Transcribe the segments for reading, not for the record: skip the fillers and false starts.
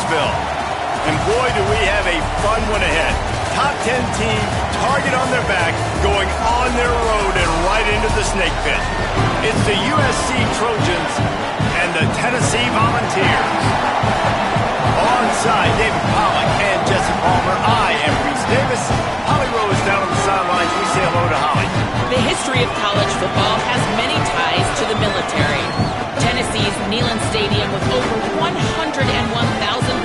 Knoxville. And boy, do we have a fun one ahead. Top 10 team, target on their back, going on their road and right into the snake pit. It's the USC Trojans and the Tennessee Volunteers. Onside, David Pollack and Jesse Palmer. I am Reese Davis. Holly Rose down on the sidelines. We say hello to Holly. The history of college football has many ties to the military. Tennessee's Neyland Stadium, with over 101,000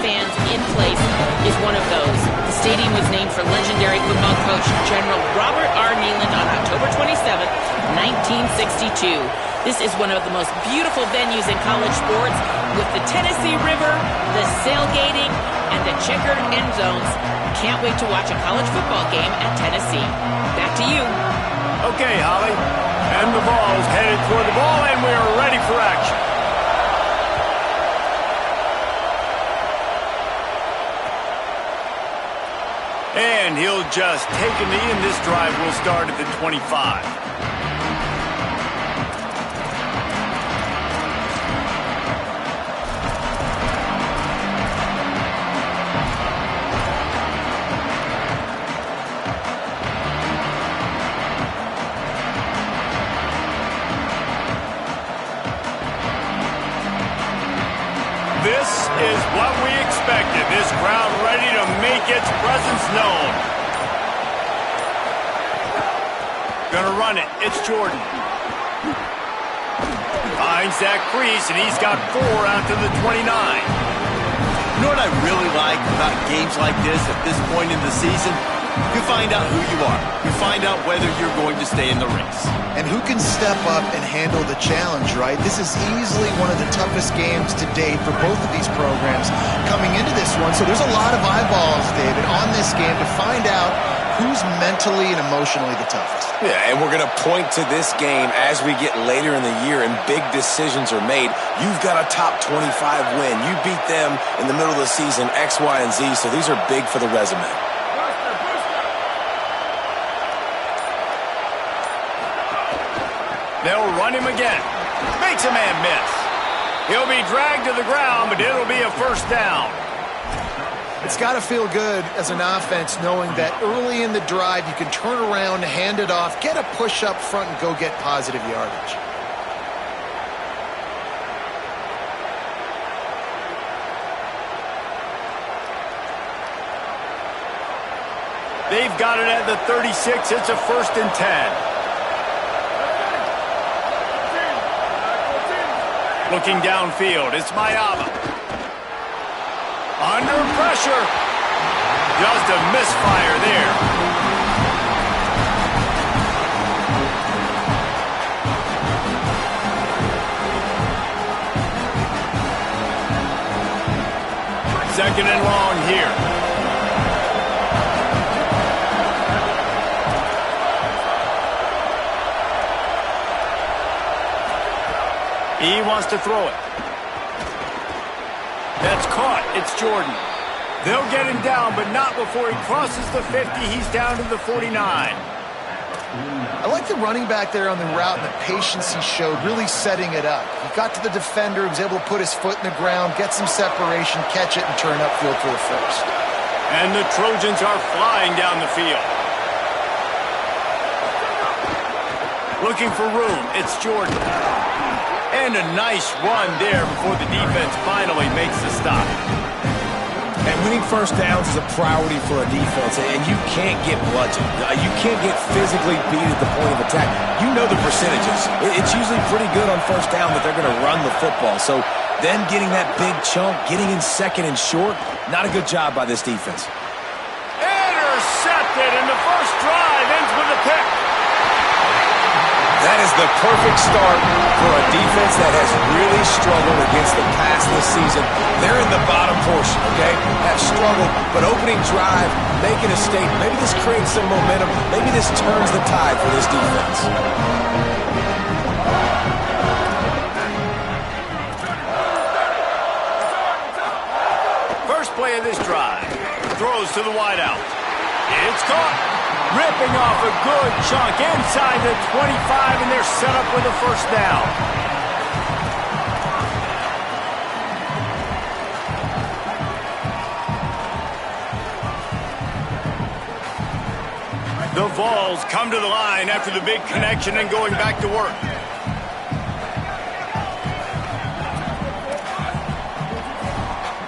fans in place, is one of those. The stadium was named for legendary football coach General Robert R. Neyland on October 27, 1962. This is one of the most beautiful venues in college sports, with the Tennessee River, the sailgating, and the checkered end zones. Can't wait to watch a college football game at Tennessee. Back to you. Okay, Holly. And the ball's headed toward the ball, and we are ready for action. And he'll just take a knee, and this drive will start at the 25. This is what we expected. This crowd ready to make its presence known. Gonna run it. It's Jordan. Finds that crease, and he's got 4 out to the 29. You know what I really like about games like this at this point in the season? You find out who you are. You find out whether you're going to stay in the race. And who can step up and handle the challenge, right? This is easily one of the toughest games to date for both of these programs coming into this one. So there's a lot of eyeballs, David, on this game to find out who's mentally and emotionally the toughest. Yeah, and we're going to point to this game as we get later in the year and big decisions are made. You've got a top 25 win. You beat them in the middle of the season, X, Y, and Z, so these are big for the resume. They'll run him again. Makes a man miss. He'll be dragged to the ground, but it'll be a first down. It's got to feel good as an offense knowing that early in the drive you can turn around, hand it off, get a push up front, and go get positive yardage. They've got it at the 36. It's a 1st and 10. Looking downfield, it's Mayaba. Under pressure. Just a misfire there. Second and long here. He wants to throw it. That's caught. It's Jordan. They'll get him down, but not before he crosses the 50. He's down to the 49. I like the running back there on the route and the patience he showed, really setting it up. He got to the defender, he was able to put his foot in the ground, get some separation, catch it, and turn upfield for the first. And the Trojans are flying down the field. Looking for room. It's Jordan. And a nice run there before the defense finally makes the stop. And winning first downs is a priority for a defense, and you can't get bludgeoned. You can't get physically beat at the point of attack. You know the percentages. It's usually pretty good on first down that they're going to run the football. So then getting that big chunk, getting in second and short, not a good job by this defense. Intercepted, and the first drive ends with a pick. That is the perfect start for a defense that has really struggled against the pass this season. They're in the bottom portion, okay? Have struggled, but opening drive, making a statement. Maybe this creates some momentum. Maybe this turns the tide for this defense. First play of this drive. Throws to the wideout. It's caught. Ripping off a good chunk inside the 25, and they're set up with a first down. The Vols come to the line after the big connection and going back to work.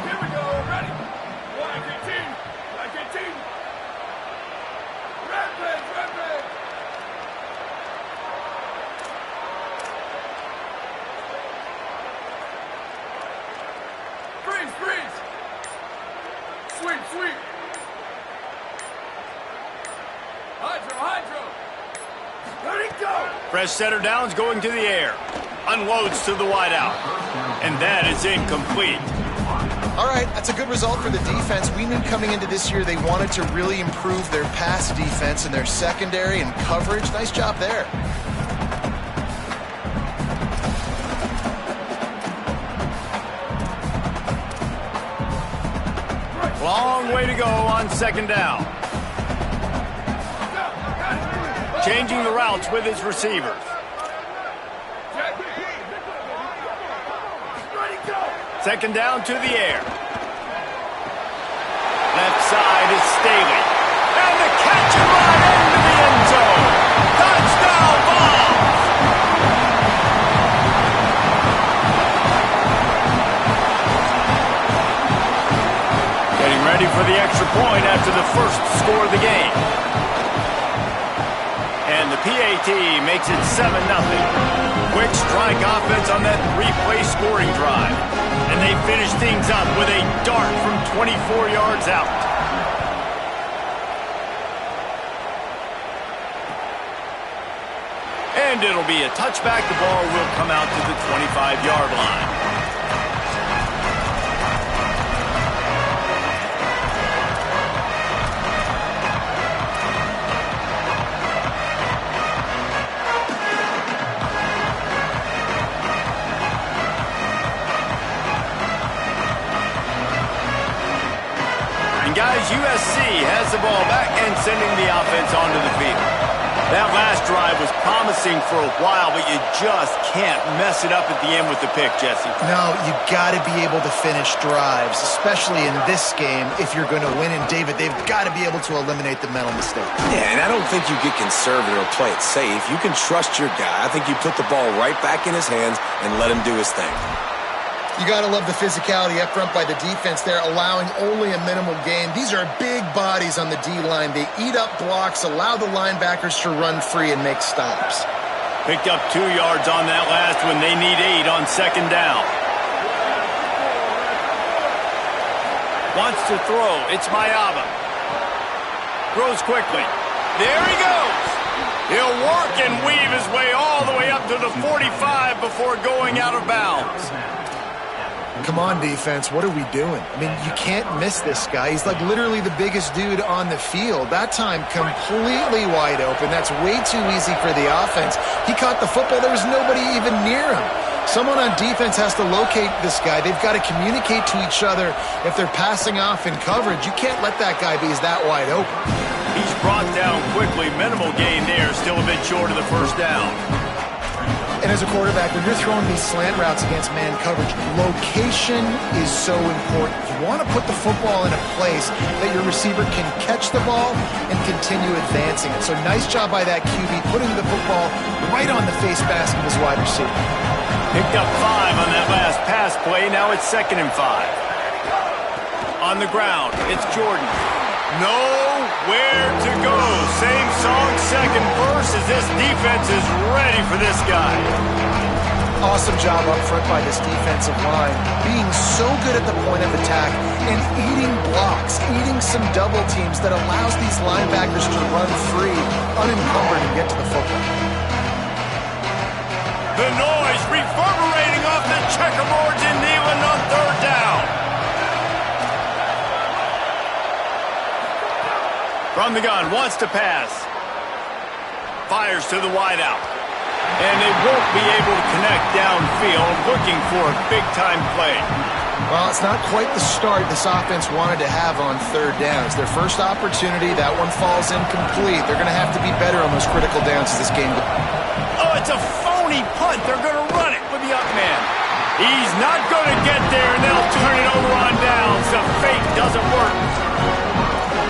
Here we go, ready. Like a team, like a team. Rampage, rampage. Freeze, freeze. Sweep, sweep. Hydro, hydro. Ready, go. Fresh setter downs going to the air. Unloads to the wideout. And that is incomplete. All right, that's a good result for the defense. We knew coming into this year they wanted to really improve their pass defense and their secondary and coverage. Nice job there. Long way to go on second down. Changing the routes with his receivers. Second down to the air. Left side is Staley. And the catch and run into the end zone. Touchdown ball. Getting ready for the extra point after the first score of the game. And the PAT makes it 7-0. Quick strike offense on that three-play scoring drive. And they finish things up with a dart from 24 yards out. And it'll be a touchback. The ball will come out to the 25-yard line. Guys, USC has the ball back and sending the offense onto the field. That last drive was promising for a while, but you just can't mess it up at the end with the pick, Jesse. No, you got to be able to finish drives, especially in this game if you're going to win. And David, they've got to be able to eliminate the mental mistake. Yeah, and I don't think you get conservative or play it safe. You can trust your guy. I think you put the ball right back in his hands and let him do his thing. You got to love the physicality up front by the defense there, allowing only a minimal gain. These are big bodies on the D-line. They eat up blocks, allow the linebackers to run free and make stops. Picked up 2 yards on that last one. They need 8 on second down. Wants to throw. It's Mayaba. Throws quickly. There he goes. He'll work and weave his way all the way up to the 45 before going out of bounds. Come on, defense. What are we doing? I mean, you can't miss this guy. He's like literally the biggest dude on the field. That time, completely wide open. That's way too easy for the offense. He caught the football. There was nobody even near him. Someone on defense has to locate this guy. They've got to communicate to each other if they're passing off in coverage. You can't let that guy be that wide open. He's brought down quickly. Minimal gain there. Still a bit short of the first down. And as a quarterback, when you're throwing these slant routes against man coverage, location is so important. You want to put the football in a place that your receiver can catch the ball and continue advancing it. So nice job by that QB, putting the football right on the face mask of his wide receiver. Picked up 5 on that last pass play. Now it's 2nd and 5. On the ground, it's Jordan. Nowhere to go. Same song, second verse, as this defense is ready for this guy. Awesome job up front by this defensive line, being so good at the point of attack and eating blocks, eating some double teams that allows these linebackers to run free, unencumbered, and get to the football. The noise reverberating off the checkerboards in Neyland on third down. From the gun, wants to pass. Fires to the wideout. And they won't be able to connect downfield, looking for a big-time play. Well, it's not quite the start this offense wanted to have on third downs. Their first opportunity, that one falls incomplete. They're going to have to be better on those critical downs as this game goes. Oh, it's a phony punt. They're going to run it with the up man. He's not going to get there, and they'll turn it over on downs. The fake doesn't work.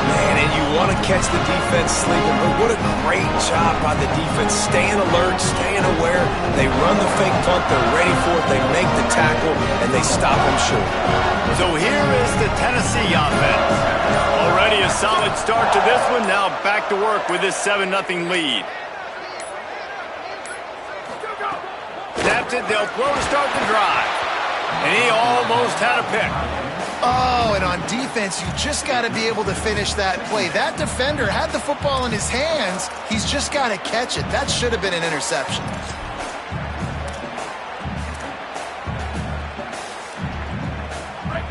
Man, and you want to catch the defense sleeping, but what a great job by the defense. Staying alert, staying aware. They run the fake punt, they're ready for it, they make the tackle, and they stop them short. So here is the Tennessee offense. Already a solid start to this one. Now back to work with this 7-0 lead. Snaps it, they'll throw to start the drive. And he almost had a pick. Oh, and on defense, you just got to be able to finish that play. That defender had the football in his hands. He's just got to catch it. That should have been an interception.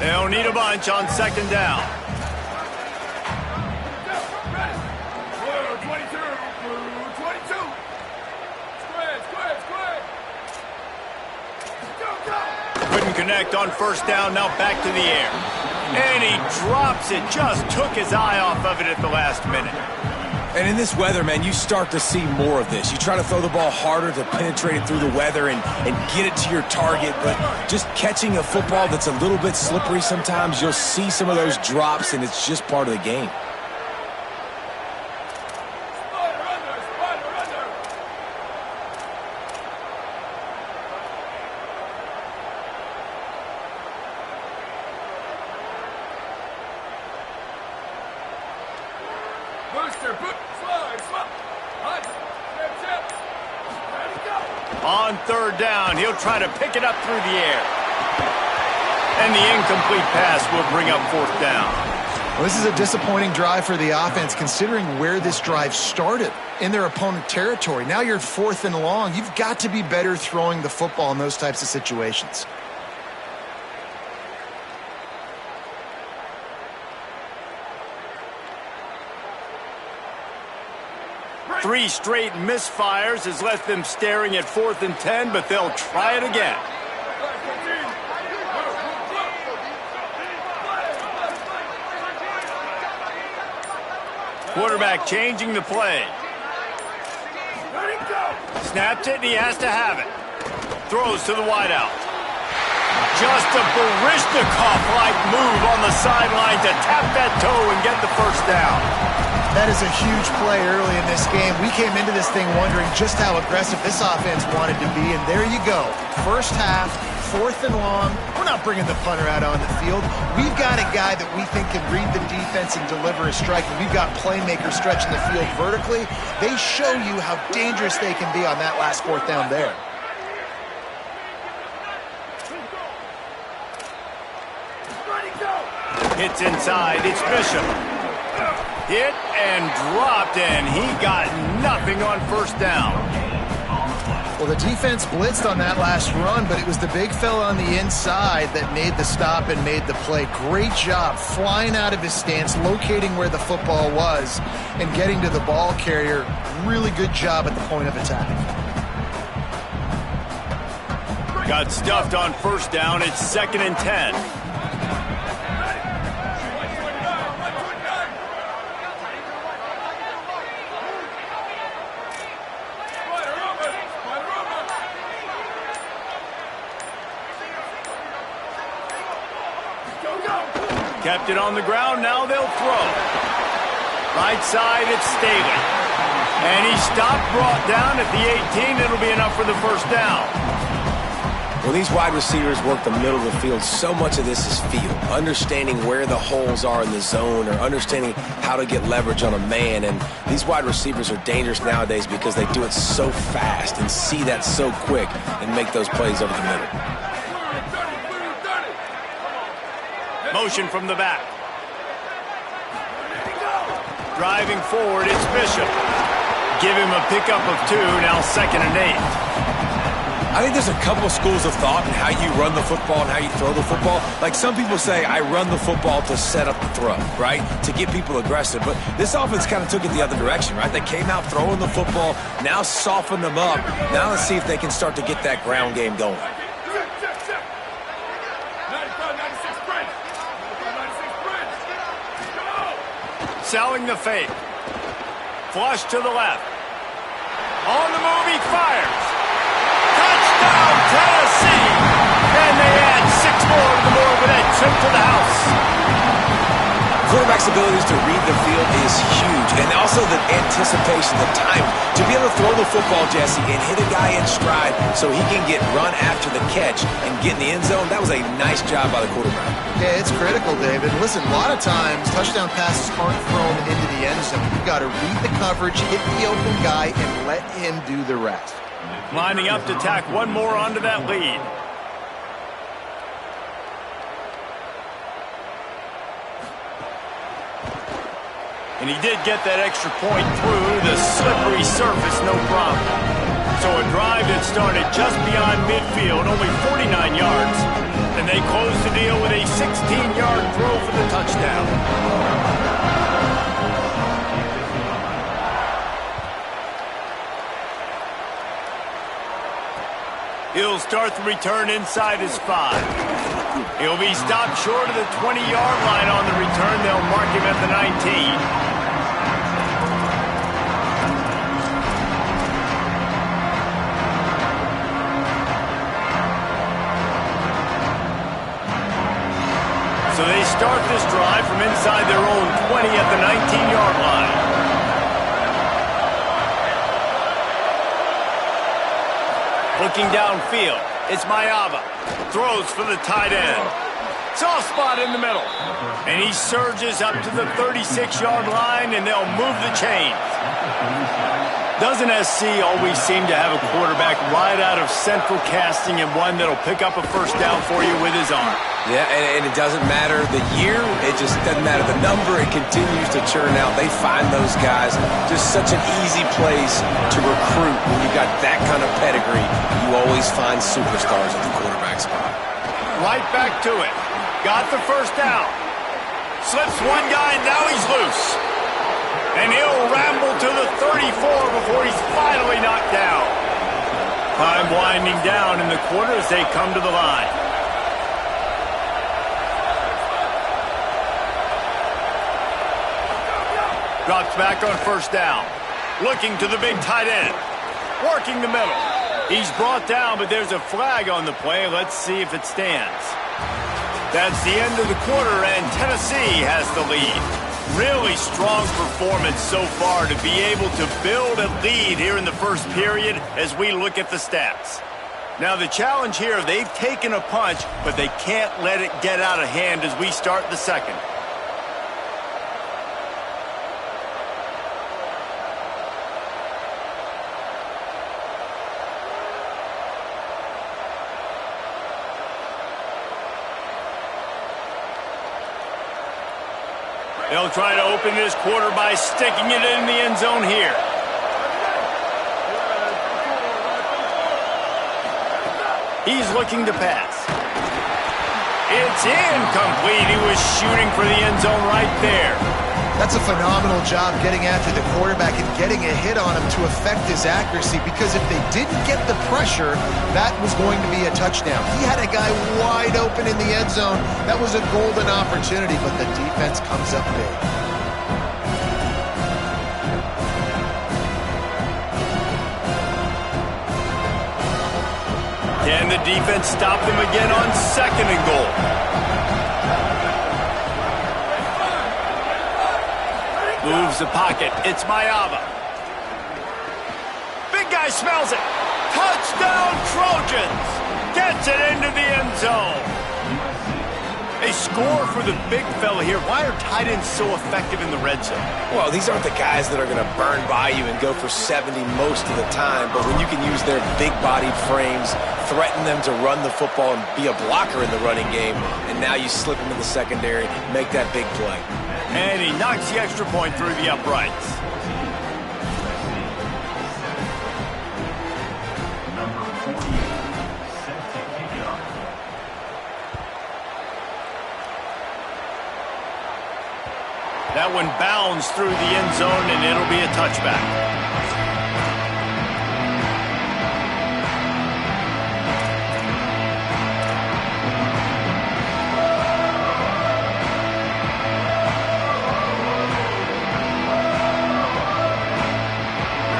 They'll need a bunch on second down. Couldn't connect on first down, now back to the air. And he drops it, just took his eye off of it at the last minute. And in this weather, man, you start to see more of this. You try to throw the ball harder to penetrate it through the weather and get it to your target, but just catching a football that's a little bit slippery sometimes, you'll see some of those drops, and it's just part of the game. On third down, he'll try to pick it up through the air. And the incomplete pass will bring up fourth down. Well, this is a disappointing drive for the offense, considering where this drive started in their opponent territory. Now you're 4th and long. You've got to be better throwing the football in those types of situations. Three straight misfires has left them staring at 4th and 10, but they'll try it again. Quarterback changing the play. Snaps it, and he has to have it. Throws to the wideout. Just a Baryshnikov-like move on the sideline to tap that toe and get the first down. That is a huge play early in this game. We came into this thing wondering just how aggressive this offense wanted to be, and there you go. First half, 4th and long. We're not bringing the punter out on the field. We've got a guy that we think can read the defense and deliver a strike, and we've got playmakers stretching the field vertically. They show you how dangerous they can be on that last 4th down there. Hits inside, it's Bishop. Hit and dropped, and he got nothing on first down. Well, the defense blitzed on that last run, but it was the big fella on the inside that made the stop and made the play. Great job flying out of his stance, locating where the football was, and getting to the ball carrier. Really good job at the point of attack. Got stuffed on first down. It's 2nd and 10. Kept it on the ground, now they'll throw. Right side, it's Staley. And he stopped, brought down at the 18. It'll be enough for the first down. Well, these wide receivers work the middle of the field. So much of this is feel. Understanding where the holes are in the zone or understanding how to get leverage on a man. And these wide receivers are dangerous nowadays because they do it so fast and see that so quick and make those plays over the middle. Motion from the back. Driving forward, it's Bishop. Give him a pickup of 2, now 2nd and 8. I think there's a couple of schools of thought in how you run the football and how you throw the football. Like some people say, I run the football to set up the throw, right? To get people aggressive. But this offense kind of took it the other direction, right? They came out throwing the football, now softened them up. Now let's see if they can start to get that ground game going. Selling the fake. Flush to the left. On the move, he fires. Touchdown, Tennessee! And they add 6 more to the board with that trip to the house. Quarterback's abilities to read the field is huge anticipation, the time to be able to throw the football, Jesse, and hit a guy in stride so he can get run after the catch and get in the end zone. That was a nice job by the quarterback. Yeah, it's critical, David. Listen, a lot of times touchdown passes aren't thrown into the end zone. You've got to read the coverage, hit the open guy, and let him do the rest. Lining up to tack one more onto that lead. And he did get that extra point through the slippery surface, no problem. So a drive that started just beyond midfield, only 49 yards, and they closed the deal with a 16-yard throw for the touchdown. He'll start the return inside his 5. He'll be stopped short of the 20-yard line on the return. They'll mark him at the 19. So they start this drive from inside their own 20 at the 19-yard line. Looking downfield, it's Mayava. Throws for the tight end. Soft spot in the middle. And he surges up to the 36-yard line, and they'll move the chains. Doesn't SC always seem to have a quarterback right out of central casting and one that'll pick up a first down for you with his arm? Yeah, and it doesn't matter the year. It just doesn't matter the number. It continues to churn out. They find those guys. Just such an easy place to recruit. When you've got that kind of pedigree, you always find superstars at the quarterback spot. Right back to it. Got the first down. Slips one guy, and now he's loose. And he'll ramble to the 34 before he's finally knocked down. Time winding down in the quarter as they come to the line. Drops back on first down. Looking to the big tight end. Working the middle. He's brought down, but there's a flag on the play. Let's see if it stands. That's the end of the quarter, and Tennessee has the lead. Really strong performance so far to be able to build a lead here in the first period as we look at the stats. Now the challenge here, they've taken a punch, but they can't let it get out of hand as we start the second. They'll try to open this quarter by sticking it in the end zone here. He's looking to pass. It's incomplete. He was shooting for the end zone right there. That's a phenomenal job getting after the quarterback and getting a hit on him to affect his accuracy, because if they didn't get the pressure, that was going to be a touchdown. He had a guy wide open in the end zone. That was a golden opportunity, but the defense comes up big. Can the defense stop them again on second and goal? Moves the pocket. It's Mayava. Big guy smells it. Touchdown, Trojans. Gets it into the end zone. A score for the big fella here. Why are tight ends so effective in the red zone? Well, these aren't the guys that are going to burn by you and go for 70 most of the time, but when you can use their big-bodied frames, threaten them to run the football and be a blocker in the running game, and now you slip them in the secondary, make that big play. And he knocks the extra point through the uprights. That one bounds through the end zone, and it'll be a touchback.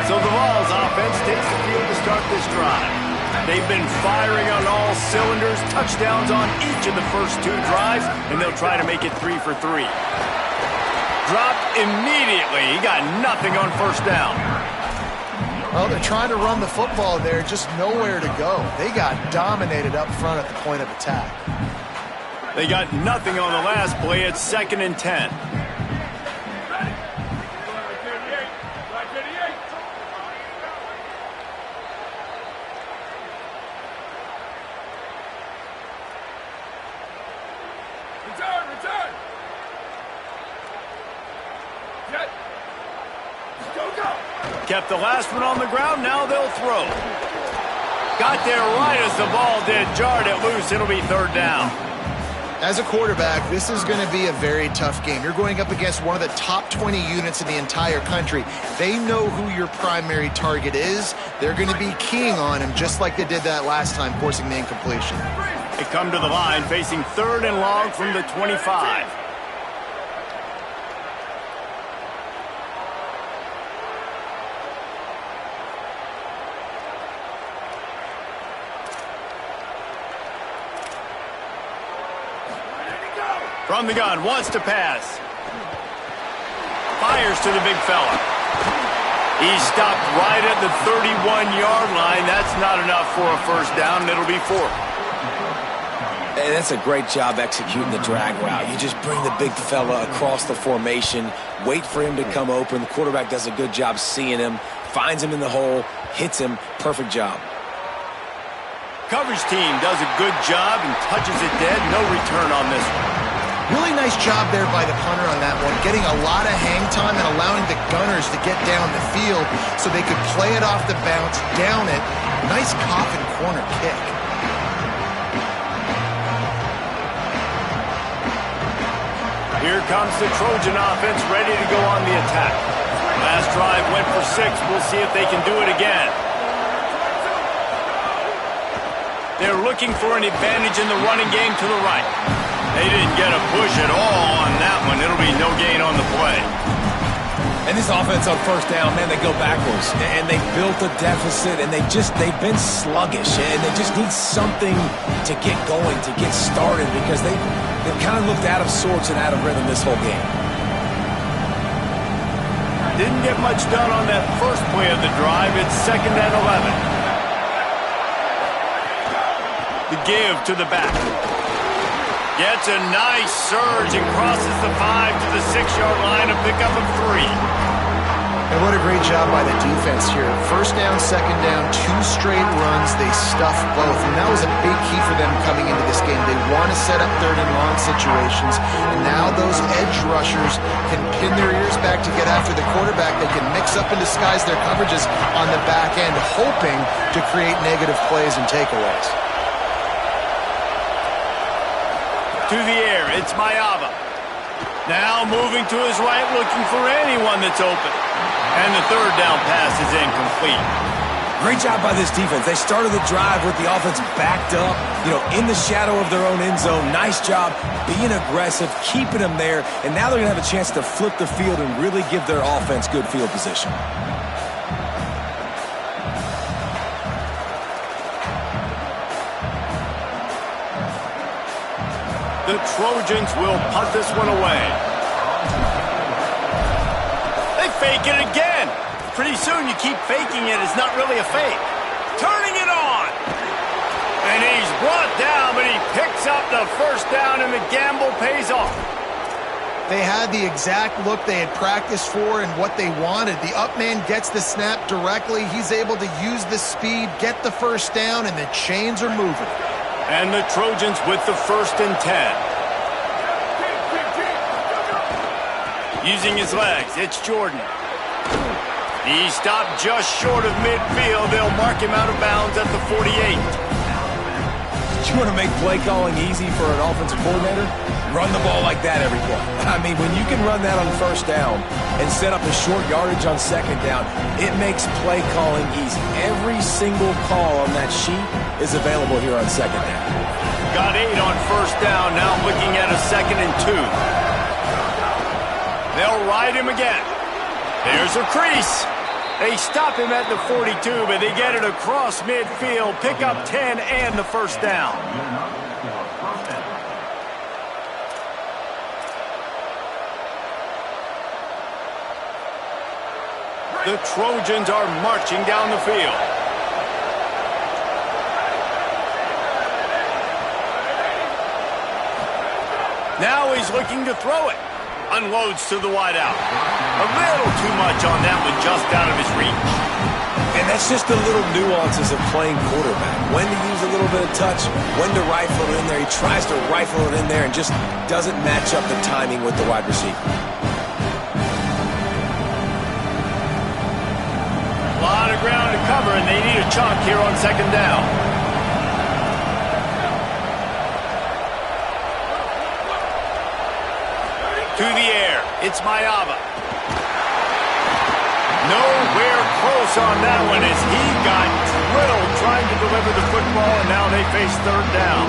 So the Vols offense takes the field to start this drive. They've been firing on all cylinders, touchdowns on each of the first two drives, and they'll try to make it 3 for 3. Dropped immediately. He got nothing on first down. Well, they're trying to run the football there, just nowhere to go. They got dominated up front at the point of attack. They got nothing on the last play. It's 2nd and 10. Return! Get! Go! Kept the last one on the ground. Now they'll throw. Got there right as the ball did. Jarred it loose. It'll be 3rd down. As a quarterback, this is going to be a very tough game. You're going up against one of the top 20 units in the entire country. They know who your primary target is. They're going to be keying on him just like they did that last time, forcing the incompletion. They come to the line facing 3rd and long from the 25. From the gun, wants to pass. Fires to the big fella. He stopped right at the 31-yard line. That's not enough for a first down. It'll be 4th. And that's a great job executing the drag route. You just bring the big fella across the formation, wait for him to come open. The quarterback does a good job seeing him, finds him in the hole, hits him. Perfect job. Coverage team does a good job and touches it dead. No return on this one. Really nice job there by the punter on that one, getting a lot of hang time and allowing the gunners to get down the field so they could play it off the bounce, down it. Nice coffin corner kick. Here comes the Trojan offense ready to go on the attack. Last drive went for 6. We'll see if they can do it again. They're looking for an advantage in the running game to the right. They didn't get a push at all on that one. It'll be no gain on the play. And this offense on first down, man, they go backwards. And they built a deficit, and they've been sluggish. And they just need something to get going, to get started, because they've kind of looked out of sorts and out of rhythm this whole game. Didn't get much done on that first play of the drive. It's 2nd and 11. The give to the back. Gets a nice surge and crosses the 5 to the 6-yard line, a pickup of 3. And what a great job by the defense here. First down, second down, 2 straight runs. They stuffed both, and that was a big key for them coming into this game. They want to set up 3rd and long situations, and now those edge rushers can pin their ears back to get after the quarterback. They can mix up and disguise their coverages on the back end, hoping to create negative plays and takeaways. To the air, it's Mayava. Now moving to his right, looking for anyone that's open. And the 3rd down pass is incomplete. Great job by this defense. They started the drive with the offense backed up, in the shadow of their own end zone. Nice job being aggressive, keeping them there, and now they're going to have a chance to flip the field and really give their offense good field position. The Trojans will punt this one away. They fake it again. Pretty soon you keep faking it. It's not really a fake. Turning it on. And he's brought down, but he picks up the first down, and the gamble pays off. They had the exact look they had practiced for and what they wanted. The up man gets the snap directly. He's able to use the speed, get the first down, and the chains are moving. And the Trojans with the 1st and 10. Using his legs, it's Jordan. He stopped just short of midfield. They'll mark him out of bounds at the 48. You want to make play calling easy for an offensive coordinator? Run the ball like that every play. I mean, when you can run that on first down and set up a short yardage on second down, it makes play calling easy. Every single call on that sheet is available here on second down. Got 8 on first down, now looking at a 2nd and 2. They'll ride him again. There's a crease. They stop him at the 42, but they get it across midfield, pick up 10 and the first down. The Trojans are marching down the field. Now he's looking to throw it. Unloads to the wideout. A little too much on that one, just out of his reach. And that's just the little nuances of playing quarterback. When to use a little bit of touch, when to rifle it in there. He tries to rifle it in there and just doesn't match up the timing with the wide receiver. A lot of ground to cover, and they need a chunk here on second down. To the air, it's Mayava. Nowhere close on that one as he got drilled trying to deliver the football, and now they face third down.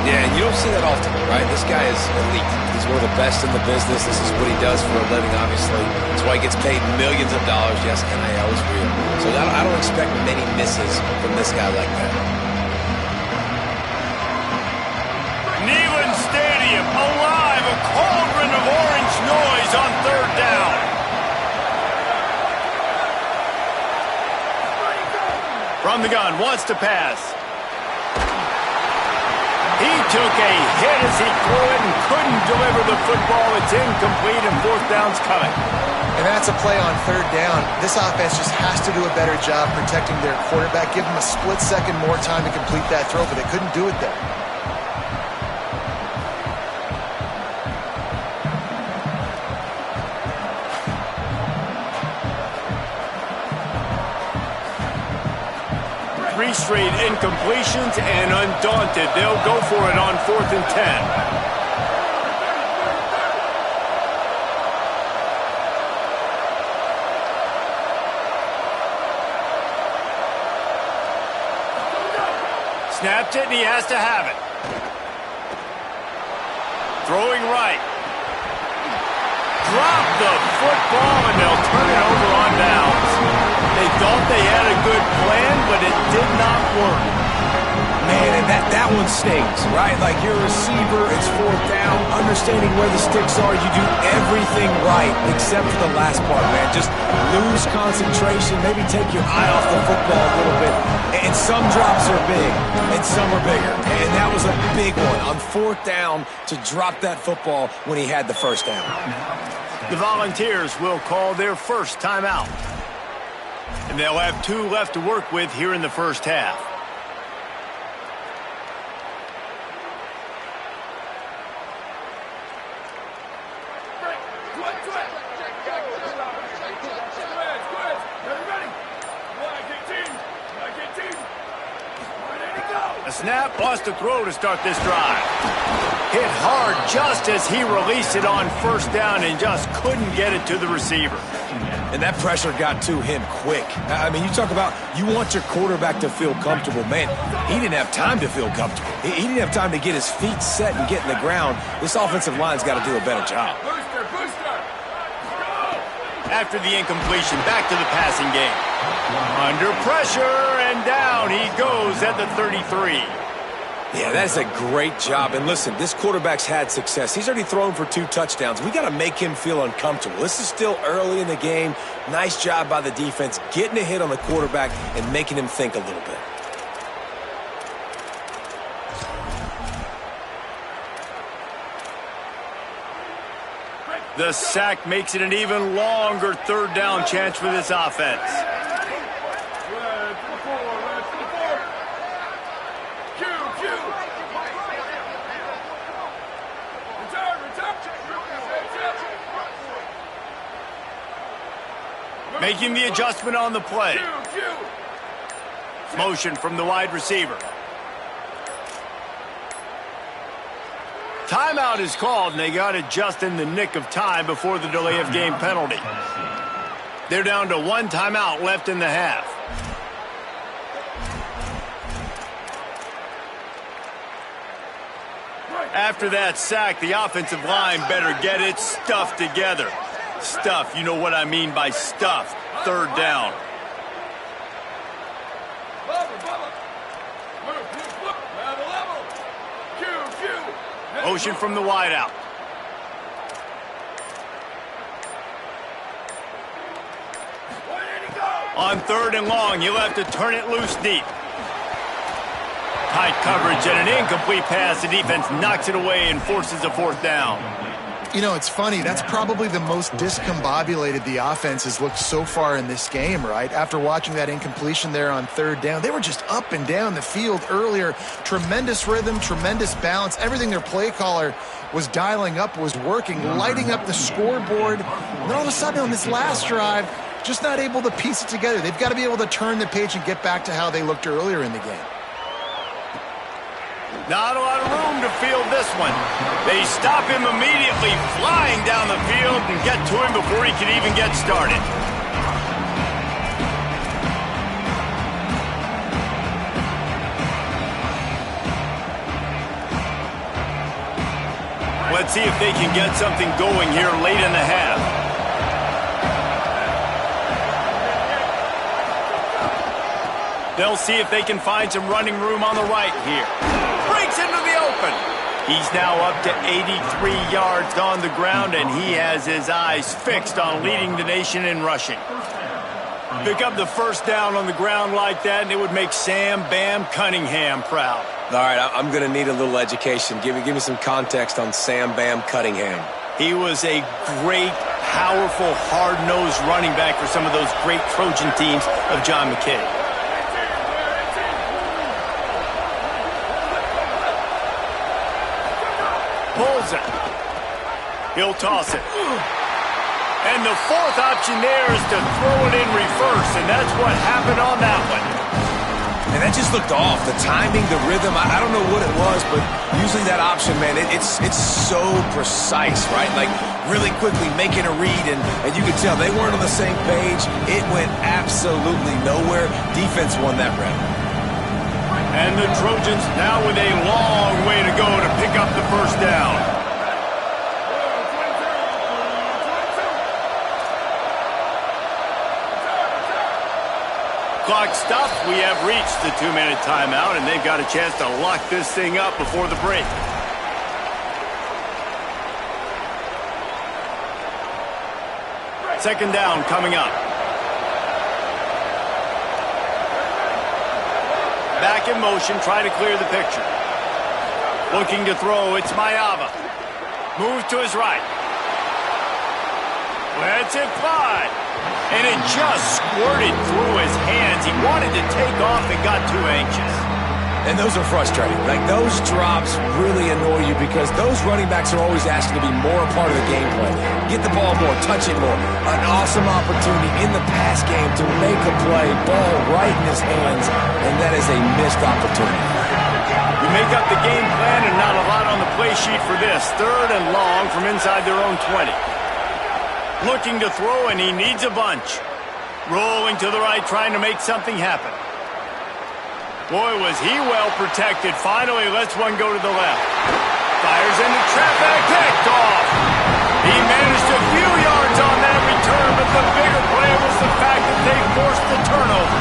Yeah, and you don't see that often, right? This guy is elite. He's one of the best in the business. This is what he does for a living, obviously. That's why he gets paid millions of dollars. Yes, NIL is real. So I don't expect many misses from this guy like that. Neyland Stadium alive, a cauldron of orange noise on third down. From the gun, wants to pass. He took a hit as he threw it and couldn't deliver the football. It's incomplete and fourth down's coming. And that's a play on third down. This offense just has to do a better job protecting their quarterback. Give him a split second more time to complete that throw, but they couldn't do it there. Three straight incompletions, and undaunted, they'll go for it on 4th and 10. Snapped it, and he has to have it. Throwing right. Drop the football, and they'll turn it over on downs. They thought they had a good plan, but it did not work. Man, and that one stings, right? Like, you're a receiver, it's fourth down, understanding where the sticks are, you do everything right except for the last part, man. Just lose concentration, maybe take your eye off the football a little bit. And some drops are big, and some are bigger. And that was a big one on fourth down to drop that football when he had the first down. The Volunteers will call their first timeout. And they'll have 2 left to work with here in the first half. A snap, lost a throw to start this drive. Hit hard just as he released it on first down and just couldn't get it to the receiver. And that pressure got to him quick. I mean, you talk about you want your quarterback to feel comfortable. Man, he didn't have time to feel comfortable. He didn't have time to get his feet set and get in the ground. This offensive line's got to do a better job. Booster, booster. Go! After the incompletion, back to the passing game. Under pressure, and down he goes at the 33. Yeah, that's a great job. And listen, this quarterback's had success. He's already thrown for 2 touchdowns. We got to make him feel uncomfortable. This is still early in the game. Nice job by the defense, getting a hit on the quarterback and making him think a little bit. The sack makes it an even longer third down chance for this offense. Making the adjustment on the play. Motion from the wide receiver. Timeout is called, and they got it just in the nick of time before the delay of game penalty. They're down to 1 timeout left in the half. After that sack, the offensive line better get its stuff together. Stuff, you know what I mean by stuff. Third down. Motion from the wideout. On 3rd and long, he'll have to turn it loose deep. Tight coverage and an incomplete pass. The defense knocks it away and forces a 4th down. You know, it's funny. That's probably the most discombobulated the offense has looked so far in this game, right? After watching that incompletion there on 3rd down, they were just up and down the field earlier. Tremendous rhythm, tremendous balance. Everything their play caller was dialing up was working, lighting up the scoreboard. And then all of a sudden on this last drive, just not able to piece it together. They've got to be able to turn the page and get back to how they looked earlier in the game. Not a lot of room to field this one. They stop him immediately, flying down the field, and get to him before he can even get started. Let's see if they can get something going here late in the half. They'll see if they can find some running room on the right here. Breaks into the open. He's now up to 83 yards on the ground, and he has his eyes fixed on leading the nation in rushing. Pick up the 1st down on the ground like that, and it would make Sam Bam Cunningham proud. All right, I'm going to need a little education. Give me some context on Sam Bam Cunningham. He was a great, powerful, hard-nosed running back for some of those great Trojan teams of John McKay. Pulls it. He'll toss it. And the 4th option there is to throw it in reverse, and that's what happened on that one. And that just looked off. The timing, the rhythm, I don't know what it was, but using that option, man, it's so precise, right? Like, really quickly making a read, and you could tell they weren't on the same page. It went absolutely nowhere. Defense won that round. And the Trojans now with a long way to go to pick up the 1st down. Clock stops. We have reached the 2-minute timeout, and they've got a chance to lock this thing up before the break. Second down coming up. Back in motion, try to clear the picture. Looking to throw, it's Mayava. Moves to his right. Lets it fly. And it just squirted through his hands. He wanted to take off and got too anxious. And those are frustrating. Like, those drops really annoy you because those running backs are always asking to be more a part of the game plan. Get the ball more, touch it more. An awesome opportunity in the pass game to make a play, ball right in his hands, and that is a missed opportunity. You make up the game plan and not a lot on the play sheet for this. 3rd and long from inside their own 20. Looking to throw, and he needs a bunch. Rolling to the right, trying to make something happen. Boy, was he well protected. Finally lets one go to the left. Fires into traffic, picked off. He managed a few yards on that return, but the bigger play was the fact that they forced the turnover.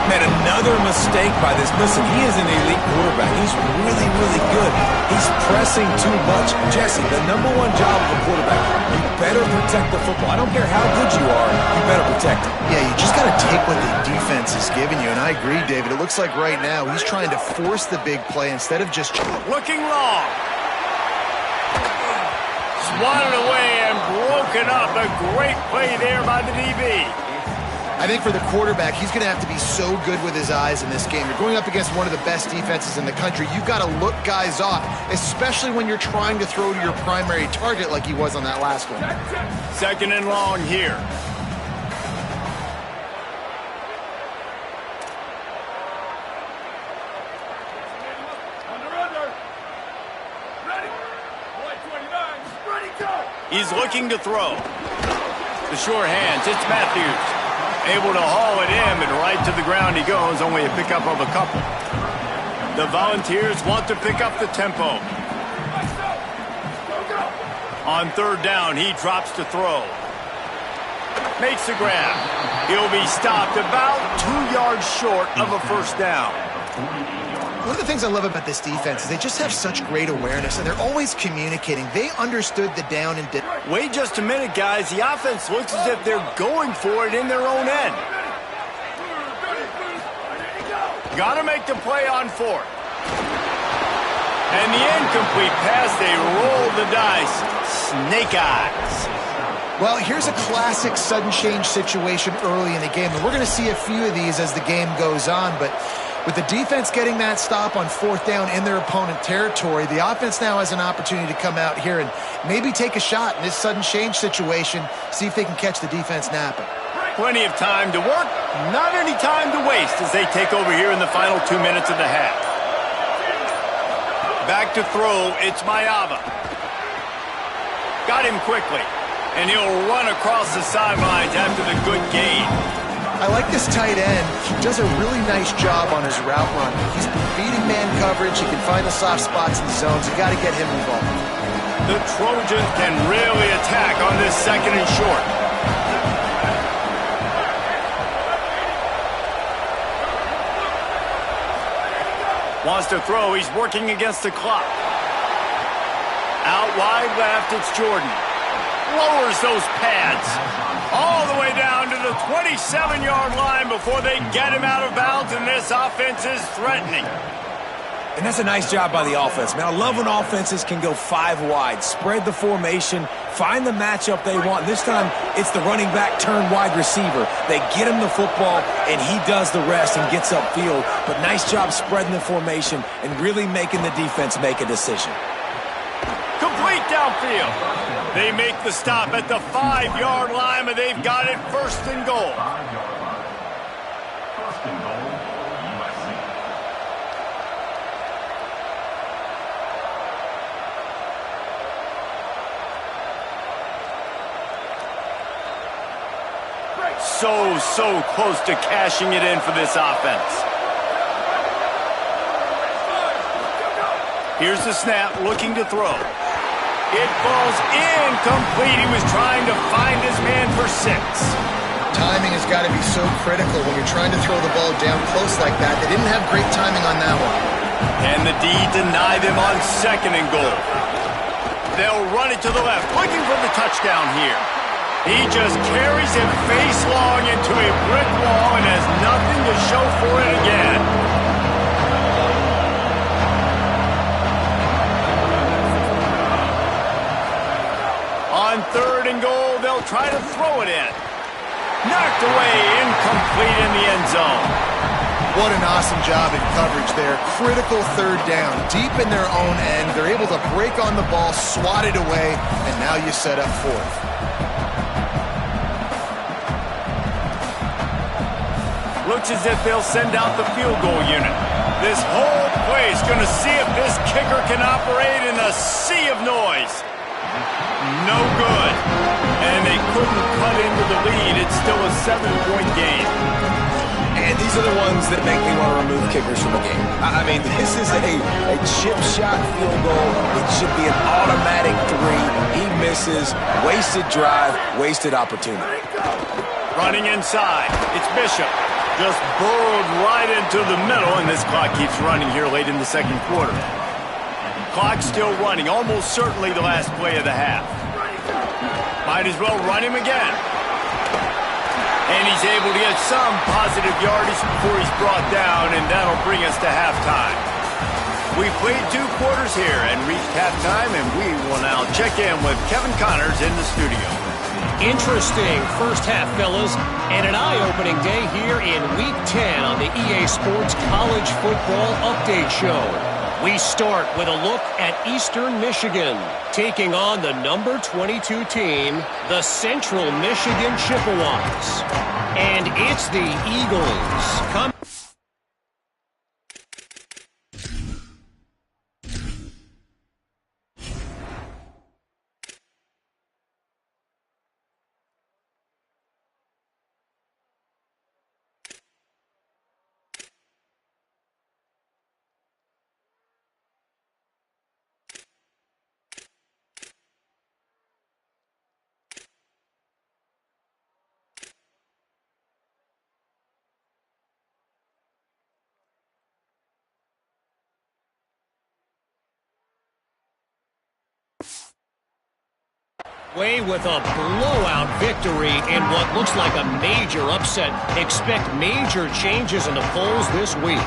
Man, another mistake by this. Listen, he is an elite quarterback. He's really, really good. He's pressing too much. Jesse, the #1 job of a quarterback, you better protect the football. I don't care how good you are, you better protect it. Yeah, you just got to take what the defense is giving you, and I agree, David. It looks like right now he's trying to force the big play instead of just... Looking long. Swatted away and broken up. A great play there by the DB. I think for the quarterback, he's going to have to be so good with his eyes in this game. You're going up against one of the best defenses in the country. You've got to look guys off, especially when you're trying to throw to your primary target like he was on that last one. 2nd and long here. Under. Ready. Boy, 29. Ready, go. He's looking to throw. The sure hands. It's Matthews. Able to haul it in, and right to the ground he goes, only a pickup of a couple. The Volunteers want to pick up the tempo. On 3rd down, he drops to throw. Makes the grab. He'll be stopped about 2 yards short of a 1st down. One of the things I love about this defense is they just have such great awareness, and they're always communicating. They understood the down and Wait just a minute, guys. The offense looks as if they're going for it in their own end. Got to make the play on fourth. And the incomplete pass, they roll the dice. Snake eyes. Well, here's a classic sudden change situation early in the game, and we're going to see a few of these as the game goes on, but with the defense getting that stop on fourth down in their opponent territory, the offense now has an opportunity to come out here and maybe take a shot in this sudden change situation, see if they can catch the defense napping. Plenty of time to work, not any time to waste as they take over here in the final 2 minutes of the half. Back to throw, it's Mayava. Got him quickly, and he'll run across the sidelines after the good gain. I like this tight end. He does a really nice job on his route run. He's beating man coverage. He can find the soft spots in the zones. You got to get him involved. The Trojans can really attack on this second and short. Wants to throw. He's working against the clock. Out wide left, it's Jordan. Lowers those pads all the way down to the 27-yard line before they get him out of bounds, and this offense is threatening. And that's a nice job by the offense, man. I love when offenses can go 5 wide, spread the formation, find the matchup they want. This time, it's the running back turned wide receiver. They get him the football, and he does the rest and gets upfield. But nice job spreading the formation and really making the defense make a decision. Complete downfield. They make the stop at the 5-yard line, but they've got it first and goal. So close to cashing it in for this offense. Here's the snap, looking to throw. It falls incomplete. He was trying to find his man for 6. Timing has got to be so critical when you're trying to throw the ball down close like that. They didn't have great timing on that one. And the D denied them on second and goal. They'll run it to the left, looking for the touchdown here. He just carries him face long into a brick wall and has nothing to show for it again. On third and goal, they'll try to throw it in. Knocked away, incomplete in the end zone. What an awesome job in coverage there. Critical third down, deep in their own end. They're able to break on the ball, swat it away, and now you set up fourth. Looks as if they'll send out the field goal unit. This whole place going to see if this kicker can operate in a sea of noise. No good. And they couldn't cut into the lead. It's still a 7-point game. And these are the ones that make me want to remove kickers from the game. I mean, this is a chip shot field goal. It should be an automatic 3. He misses. Wasted drive, wasted opportunity. Running inside. It's Bishop. Just burrowed right into the middle, and this clock keeps running here late in the second quarter. Clock still running, almost certainly the last play of the half. Might as well run him again. And he's able to get some positive yardage before he's brought down, and that'll bring us to halftime. We played 2 quarters here and reached halftime, and we will now check in with Kevin Connors in the studio. Interesting first half, fellas, and an eye-opening day here in Week 10 on the EA Sports College Football Update Show. We start with a look at Eastern Michigan, taking on the number 22 team, the Central Michigan Chippewas. And it's the Eagles. Away with a blowout victory in what looks like a major upset. Expect major changes in the polls this week.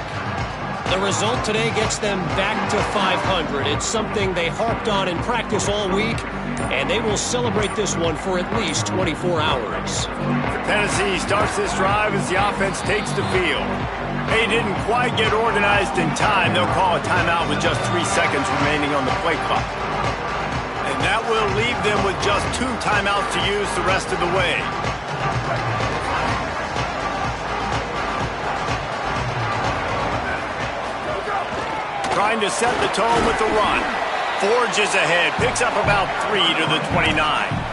The result today gets them back to 500. It's something they harped on in practice all week, and they will celebrate this one for at least 24 hours. Tennessee starts this drive as the offense takes the field. They didn't quite get organized in time. They'll call a timeout with just 3 seconds remaining on the play clock. And that will leave them with just 2 timeouts to use the rest of the way. Trying to set the tone with the run. Forges ahead, picks up about 3 to the 29.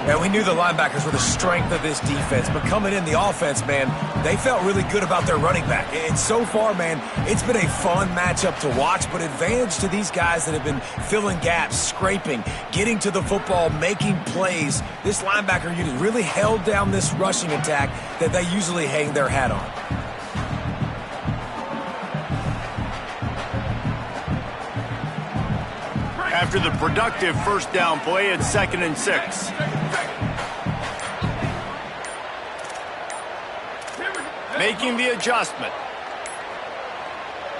And we knew the linebackers were the strength of this defense, but coming in the offense, man, they felt really good about their running back. And so far, man, it's been a fun matchup to watch, but advantage to these guys that have been filling gaps, scraping, getting to the football, making plays. This linebacker unit really held down this rushing attack that they usually hang their hat on. After the productive first down play, it's 2nd and 6. Making the adjustment.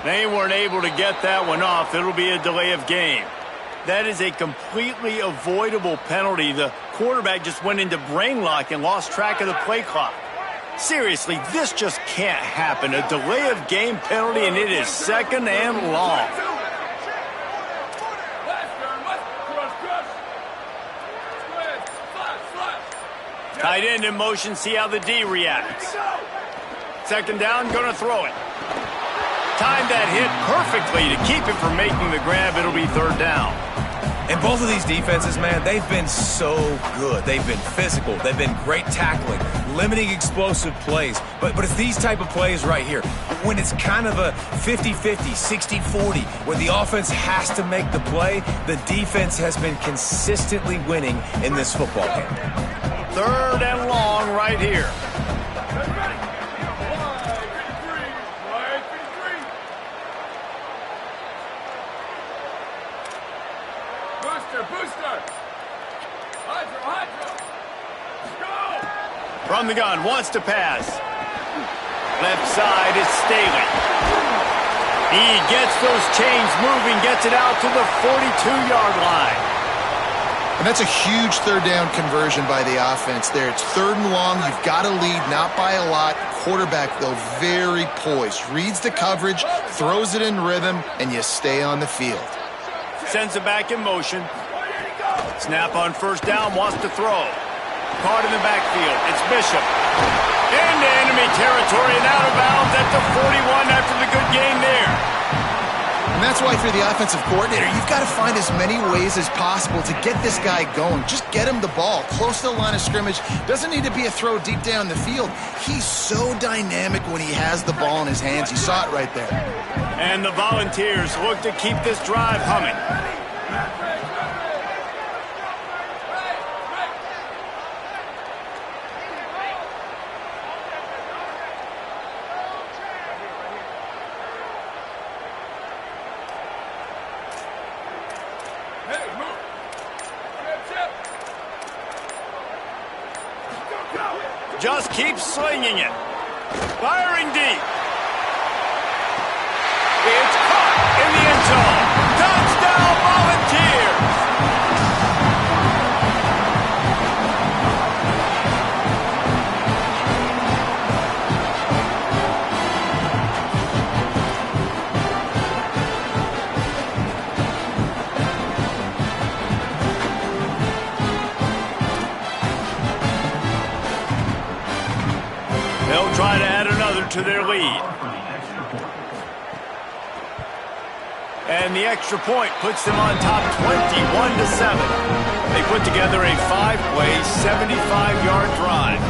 They weren't able to get that one off. It'll be a delay of game. That is a completely avoidable penalty. The quarterback just went into brain lock and lost track of the play clock. Seriously, this just can't happen. A delay of game penalty, and it is 2nd and long. Tight end in motion, see how the D reacts. 2nd down, gonna throw it. Timed that hit perfectly to keep it from making the grab. It'll be 3rd down. And both of these defenses, man, they've been so good. They've been physical. They've been great tackling, limiting explosive plays. But it's these type of plays right here. When it's kind of a 50-50, 60-40, where the offense has to make the play, the defense has been consistently winning in this football game. 3rd and long right here. From the gun, wants to pass. Left side is Staley. He gets those chains moving, gets it out to the 42-yard line. And that's a huge 3rd down conversion by the offense there. It's 3rd and long. You've got to lead, not by a lot. Quarterback, though, very poised. Reads the coverage, throws it in rhythm, and you stay on the field. Sends it back in motion. Snap on 1st down, wants to throw. Caught in the backfield. It's Bishop. Into enemy territory and out of bounds at the 41 after the good gain there. And that's why, for the offensive coordinator, you've got to find as many ways as possible to get this guy going. Just get him the ball close to the line of scrimmage. Doesn't need to be a throw deep down the field. He's so dynamic when he has the ball in his hands. You saw it right there. And the Volunteers look to keep this drive humming. Just keeps slinging it. Firing deep. It's caught in the end zone. Touchdown, Volunteers! They'll try to add another to their lead. And the extra point puts them on top 21-7. They put together a 5-play, 75-yard drive.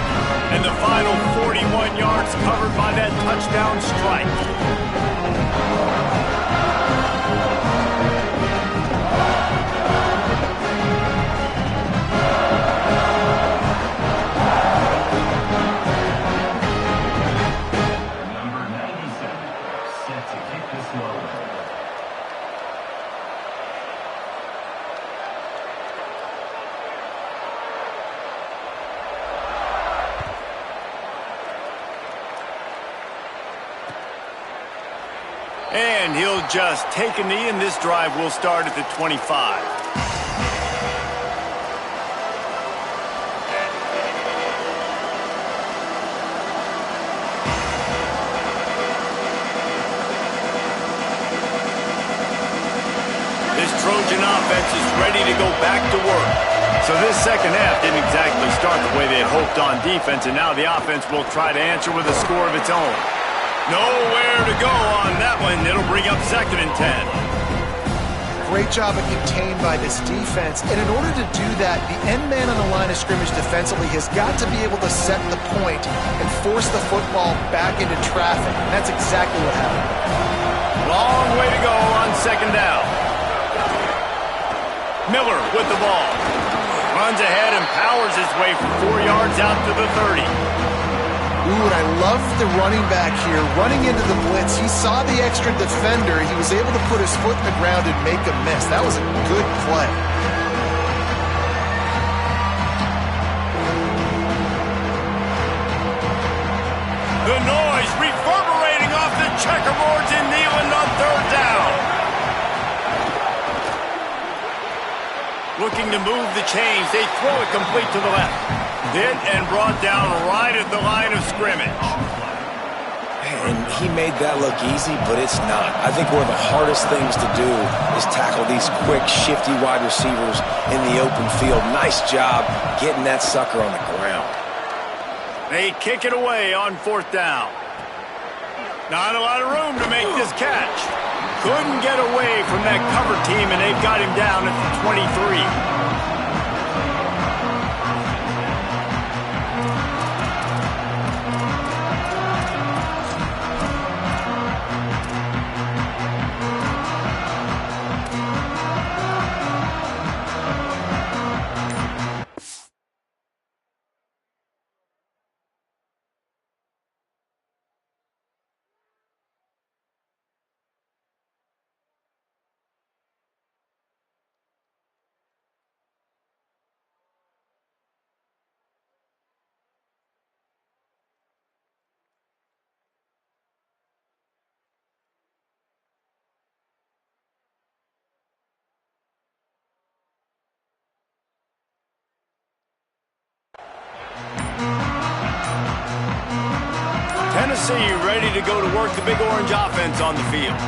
And the final 41 yards covered by that touchdown strike. And he'll just take a knee, and this drive will start at the 25. This Trojan offense is ready to go back to work. So this second half didn't exactly start the way they had hoped on defense, and now the offense will try to answer with a score of its own. Nowhere to go on that one. It'll bring up 2nd and 10. Great job of contained by this defense. And in order to do that, the end man on the line of scrimmage defensively has got to be able to set the point and force the football back into traffic. And that's exactly what happened. Long way to go on 2nd down. Miller with the ball. Runs ahead and powers his way for 4 yards out to the 30. Ooh, and I love the running back here. Running into the blitz, he saw the extra defender. He was able to put his foot in the ground and make a miss. That was a good play. The noise reverberating off the checkerboards in Neyland on 3rd down. Looking to move the chains. They throw it complete to the left. Hit and brought down right at the line of scrimmage. And he made that look easy, but it's not. I think one of the hardest things to do is tackle these quick, shifty wide receivers in the open field. Nice job getting that sucker on the ground. They kick it away on 4th down. Not a lot of room to make this catch. Couldn't get away from that cover team, and they've got him down at the 23. Tennessee ready to go to work the Big Orange offense on the field.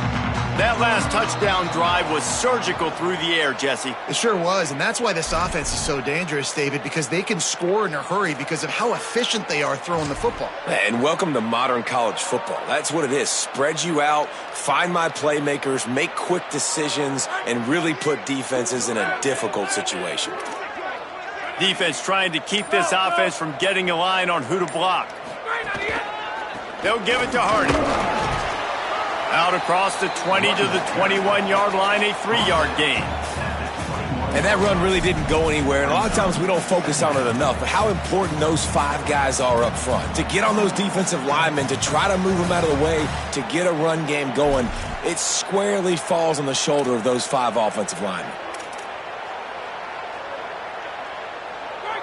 That last touchdown drive was surgical through the air, Jesse. It sure was, and that's why this offense is so dangerous, David, because they can score in a hurry because of how efficient they are throwing the football. And welcome to modern college football. That's what it is. Spread you out, find my playmakers, make quick decisions, and really put defenses in a difficult situation. Defense trying to keep this offense from getting a line on who to block. They'll give it to Hardy. Out across the 20 to the 21-yard line, a 3-yard gain. And that run really didn't go anywhere, and a lot of times we don't focus on it enough, but how important those 5 guys are up front. To get on those defensive linemen, to try to move them out of the way, to get a run game going, it squarely falls on the shoulder of those 5 offensive linemen.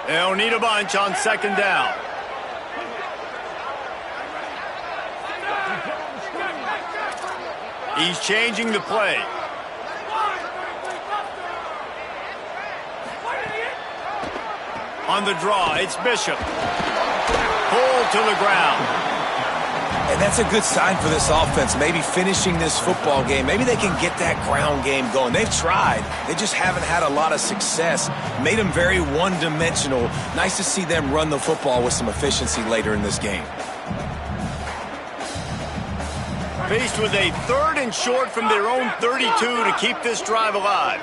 They'll need a bunch on 2nd down. He's changing the play. On the draw, it's Bishop. Pulled to the ground. And that's a good sign for this offense, maybe finishing this football game. Maybe they can get that ground game going. They've tried. They just haven't had a lot of success. Made them very one-dimensional. Nice to see them run the football with some efficiency later in this game. Faced with a 3rd and short from their own 32 to keep this drive alive.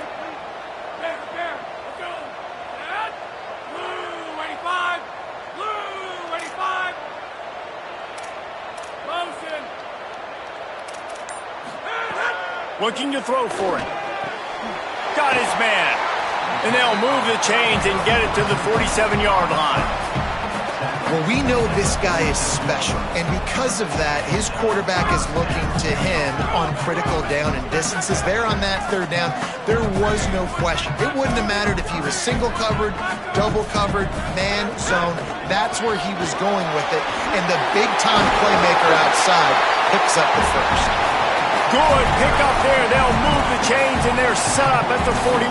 Looking to throw for it. Got his man. And they'll move the chains and get it to the 47-yard line. Well, we know this guy is special, and because of that, his quarterback is looking to him on critical down and distances. There on that 3rd down, there was no question. It wouldn't have mattered if he was single covered, double covered, man, zone. That's where he was going with it, and the big-time playmaker outside picks up the first. Good pick up there. They'll move the chains, and they're set up at the 41.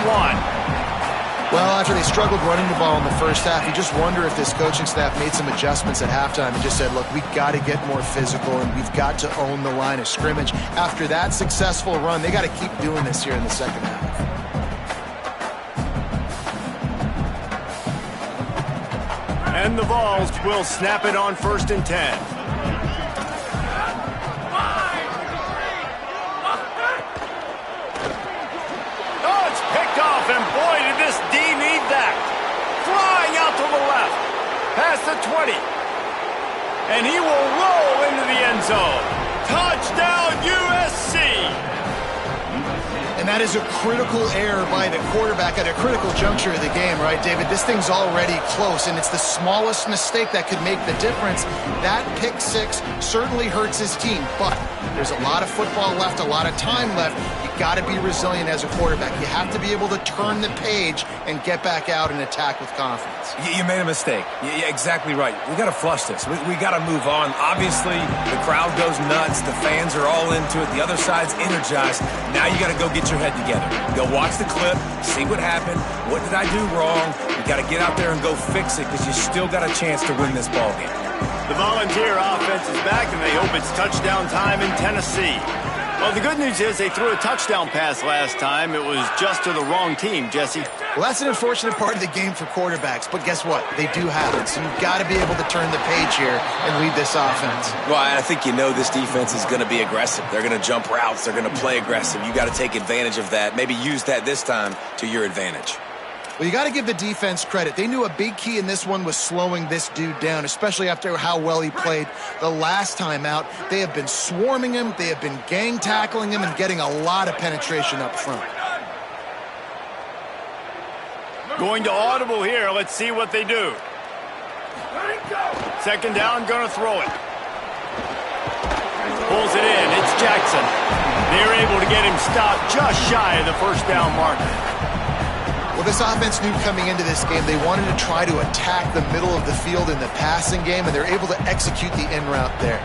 Well, after they struggled running the ball in the first half, you just wonder if this coaching staff made some adjustments at halftime and just said, look, we've got to get more physical and we've got to own the line of scrimmage. After that successful run, they got to keep doing this here in the second half. And the Vols will snap it on 1st and 10. Oh, it's picked off, and boy, did this D need that. Flying out to the left, past the 20. And he will roll into the end zone. Touchdown, USC! And that is a critical error by the quarterback at a critical juncture of the game, right, David? This thing's already close, and it's the smallest mistake that could make the difference. That pick six certainly hurts his team, but there's a lot of football left, a lot of time left. You got to be resilient as a quarterback. You have to be able to turn the page and get back out and attack with confidence. You made a mistake. Yeah, exactly right. We got to flush this. We got to move on. Obviously, the crowd goes nuts. The fans are all into it. The other side's energized. Now you got to go get your head together. Go watch the clip, see what happened. What did I do wrong? You got to get out there and go fix it because you still got a chance to win this ball game. The Volunteer offense is back, and they hope it's touchdown time in Tennessee. Well, the good news is they threw a touchdown pass last time. It was just to the wrong team, Jesse. Well, that's an unfortunate part of the game for quarterbacks, but guess what? They do happen, so you've got to be able to turn the page here and lead this offense. Well, I think you know this defense is going to be aggressive. They're going to jump routes. They're going to play aggressive. You got to take advantage of that. Maybe use that this time to your advantage. Well, you got to give the defense credit. They knew a big key in this one was slowing this dude down, especially after how well he played the last time out. They have been swarming him. They have been gang tackling him and getting a lot of penetration up front. Going to audible here. Let's see what they do. Second down, going to throw it. Pulls it in. It's Jackson. They're able to get him stopped just shy of the first down marker. Well, this offense knew coming into this game they wanted to try to attack the middle of the field in the passing game, and they're able to execute the in route there.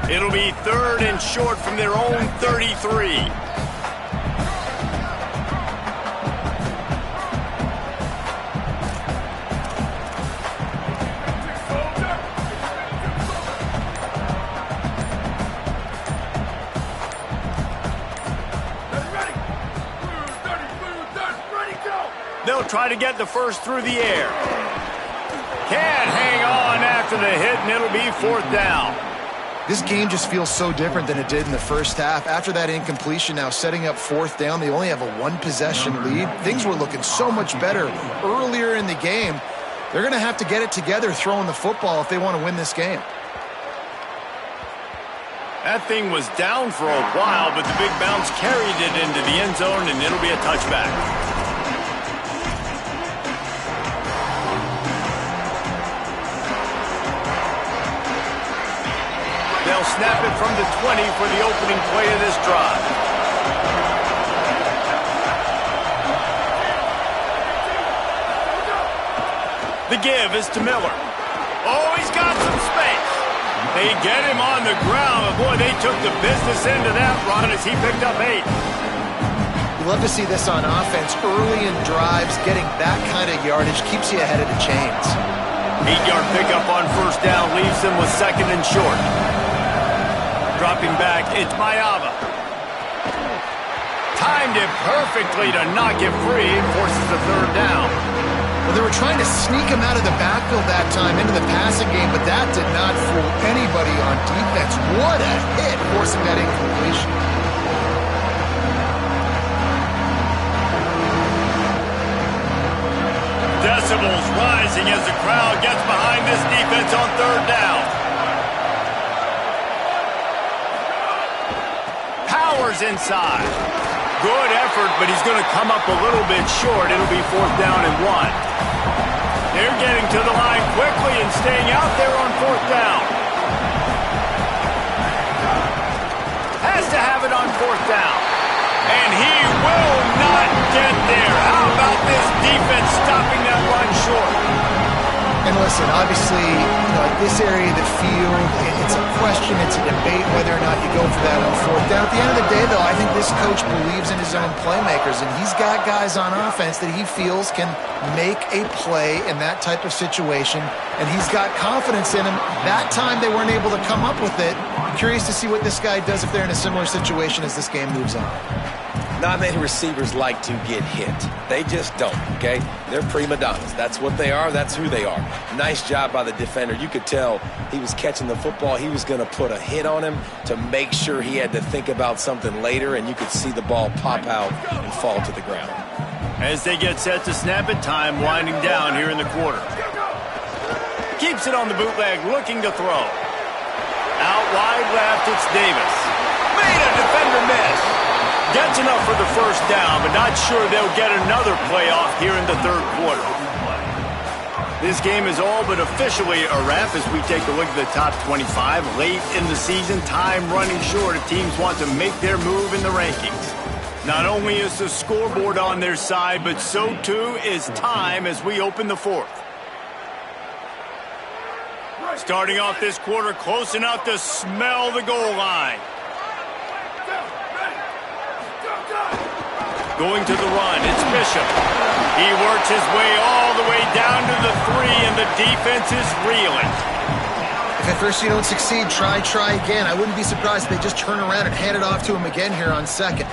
It'll be 3rd and short from their own 33. They'll try to get the first through the air. Can't hang on after the hit, and it'll be 4th down. This game just feels so different than it did in the first half. After that incompletion, now setting up 4th down, they only have a 1-possession lead. Things were looking so much better earlier in the game. They're going to have to get it together throwing the football if they want to win this game. That thing was down for a while, but the big bounce carried it into the end zone, and it'll be a touchback. They'll snap it from the 20 for the opening play of this drive. The give is to Miller. Oh, he's got some space. They get him on the ground, but boy, they took the business into that run as he picked up 8. You love to see this on offense. Early in drives, getting that kind of yardage keeps you ahead of the chains. 8-yard pickup on first down leaves them with 2nd and short. Dropping back, it's Mayava. Timed it perfectly to not get free and forces the 3rd down. Well, they were trying to sneak him out of the backfield that time into the passing game, but that did not fool anybody on defense. What a hit, forcing that incompletion. Decibels rising as the crowd gets behind this defense on 3rd down. Powers inside. Good effort, but he's going to come up a little bit short. It'll be 4th down and 1. They're getting to the line quickly and staying out there on 4th down. Has to have it on 4th down. And he will not get there. How about this defense stopping that run short? And listen, obviously, at this area of the field, it's a question, it's a debate whether or not you go for that on fourth down. At the end of the day, though, I think this coach believes in his own playmakers, and he's got guys on offense that he feels can make a play in that type of situation, and he's got confidence in him. That time they weren't able to come up with it. I'm curious to see what this guy does if they're in a similar situation as this game moves on. Not many receivers like to get hit. They just don't, okay? They're prima donnas. That's what they are. That's who they are. Nice job by the defender. You could tell he was catching the football. He was going to put a hit on him to make sure he had to think about something later, and you could see the ball pop out and fall to the ground. As they get set to snap it, time winding down here in the quarter. Keeps it on the bootleg, looking to throw. Out wide left, it's Davis. Made a defender miss. Gets enough for the first down, but not sure they'll get another playoff here in the third quarter. This game is all but officially a wrap as we take a look at the top 25. Late in the season, time running short as teams want to make their move in the rankings. Not only is the scoreboard on their side, but so too is time as we open the fourth. Starting off this quarter close enough to smell the goal line. Going to the run, it's Bishop. He works his way all the way down to the 3, and the defense is reeling. If at first you don't succeed, try again. I wouldn't be surprised if they just turn around and hand it off to him again here on second.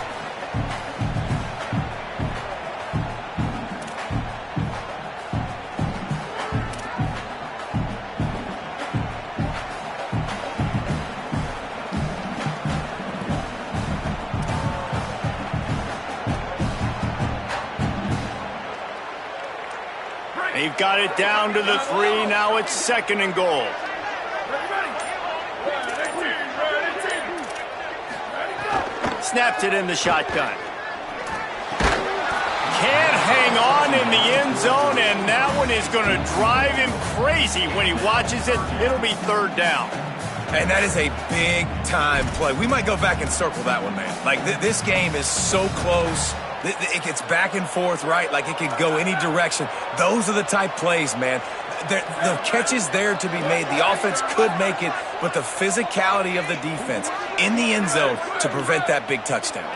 They've got it down to the 3. Now it's second and goal. Snapped it in the shotgun. Can't hang on in the end zone, and that one is going to drive him crazy when he watches it. It'll be third down. And that is a big-time play. We might go back and circle that one, man. Like, this game is so close. It gets back and forth, right? Like, it could go any direction. Those are the type plays, man. The catch is there to be made. The offense could make it, but the physicality of the defense in the end zone to prevent that big touchdown.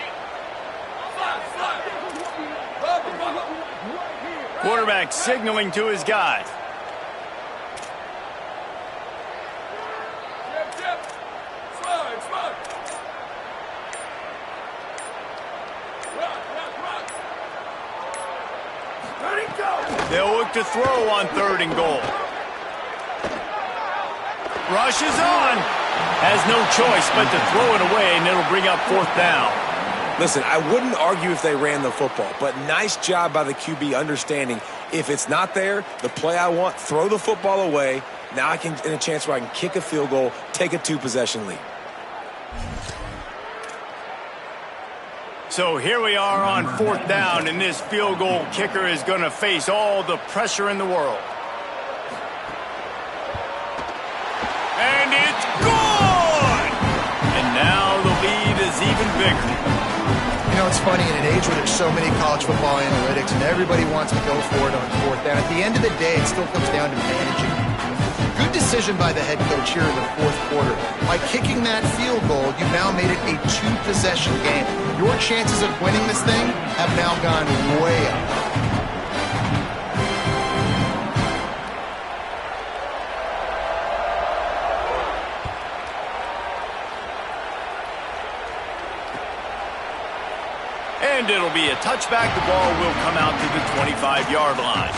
Quarterback signaling to his guys. They'll look to throw on third and goal. Rushes on. Has no choice but to throw it away, and it'll bring up fourth down. Listen, I wouldn't argue if they ran the football, but nice job by the QB understanding if it's not there, the play I want, throw the football away. Now I can in a chance where I can kick a field goal, take a 2-possession lead. So here we are on fourth down, and this field goal kicker is going to face all the pressure in the world. And it's good! And now the lead is even bigger. You know, it's funny, in an age where there's so many college football analytics and everybody wants to go for it on fourth down, at the end of the day, it still comes down to managing. Good decision by the head coach here in the fourth quarter. By kicking that field goal, you've now made it a 2-possession game. Your chances of winning this thing have now gone way up. And it'll be a touchback. The ball will come out to the 25-yard line.